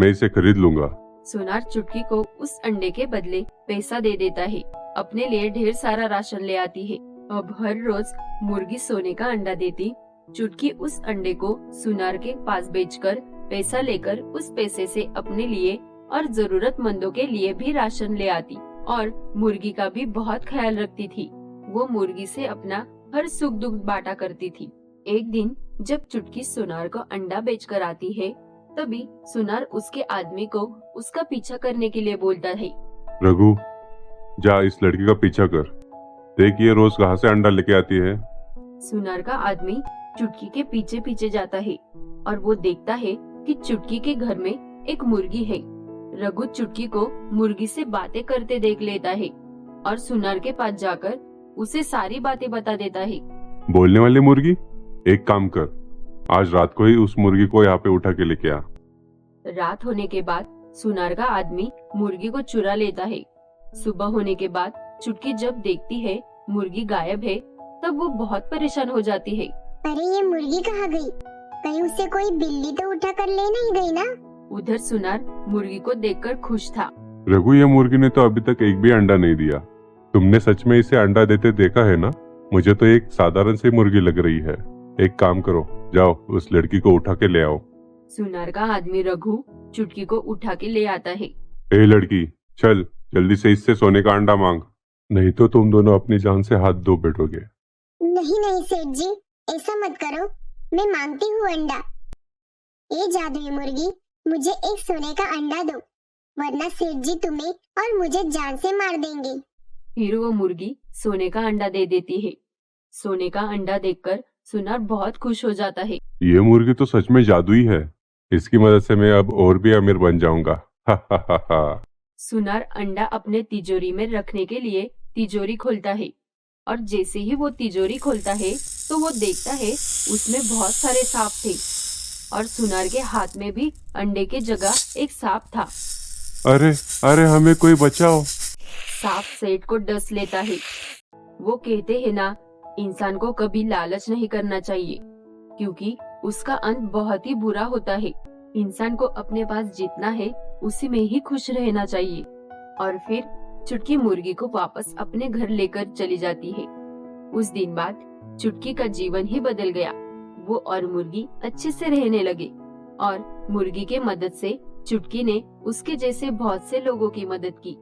मैं इसे खरीद लूंगा। सुनार चुटकी को उस अंडे के बदले पैसा दे देता है। अपने लिए ढेर सारा राशन ले आती है। अब हर रोज मुर्गी सोने का अंडा देती। चुटकी उस अंडे को सुनार के पास बेचकर पैसा लेकर उस पैसे से अपने लिए और जरूरतमंदों के लिए भी राशन ले आती और मुर्गी का भी बहुत ख्याल रखती थी। वो मुर्गी से अपना हर सुख दुख बांटा करती थी। एक दिन जब चुटकी सुनार को अंडा बेचकर आती है, तभी सुनार उसके आदमी को उसका पीछा करने के लिए बोलता है। रघु, जा इस लड़की का पीछा कर, देख ये रोज कहाँ से अंडा लेके आती है। सुनार का आदमी चुटकी के पीछे पीछे जाता है और वो देखता है कि चुटकी के घर में एक मुर्गी है। रघु चुटकी को मुर्गी से बातें करते देख लेता है और सुनार के पास जाकर उसे सारी बातें बता देता है। बोलने वाली मुर्गी, एक काम कर, आज रात को ही उस मुर्गी को यहाँ पे उठा के लेके आ। रात होने के बाद सुनार का आदमी मुर्गी को चुरा लेता है। सुबह होने के बाद चुटकी जब देखती है मुर्गी गायब है, तब वो बहुत परेशान हो जाती है। अरे ये मुर्गी कहाँ गई? कहीं उसे कोई बिल्ली तो उठा कर ले नहीं गई ना? उधर सुनार मुर्गी को देखकर खुश था। रघु, ये मुर्गी ने तो अभी तक एक भी अंडा नहीं दिया। तुमने सच में इसे अंडा देते देखा है ना? मुझे तो एक साधारण सी मुर्गी लग रही है। एक काम करो, जाओ उस लड़की को उठा के ले आओ। सुनार का आदमी रघु चुटकी को उठा के ले आता है। ए लड़की, चल जल्दी से इससे सोने का अंडा मांग, नहीं तो तुम दोनों अपनी जान से हाथ धो बैठोगे। नहीं नहीं सेठ जी, ऐसा मत करो, मैं मांगती हूँ अंडा। ये जादुई मुर्गी, मुझे एक सोने का अंडा दो, वरना सेठ जी तुम्हें और मुझे जान से मार देंगे। फिर वो मुर्गी सोने का अंडा दे देती है। सोने का अंडा देखकर सुनार बहुत खुश हो जाता है। ये मुर्गी तो सच में जादुई है, इसकी मदद से मैं अब और भी अमीर बन जाऊंगा। हा हा हा हा। सुनार अंडा अपने तिजोरी में रखने के लिए तिजोरी खोलता है और जैसे ही वो तिजोरी खोलता है तो वो देखता है उसमें बहुत सारे सांप थे और सुनार के हाथ में भी अंडे के जगह एक सांप था। अरे अरे, हमें कोई बचाओ। सांप सेठ को डस लेता है। वो कहते हैं ना, इंसान को कभी लालच नहीं करना चाहिए, क्योंकि उसका अंत बहुत ही बुरा होता है। इंसान को अपने पास जितना है उसी में ही खुश रहना चाहिए। और फिर चुटकी मुर्गी को वापस अपने घर लेकर चली जाती है। उस दिन बाद चुटकी का जीवन ही बदल गया। वो और मुर्गी अच्छे से रहने लगे और मुर्गी के मदद से चुटकी ने उसके जैसे बहुत से लोगों की मदद की।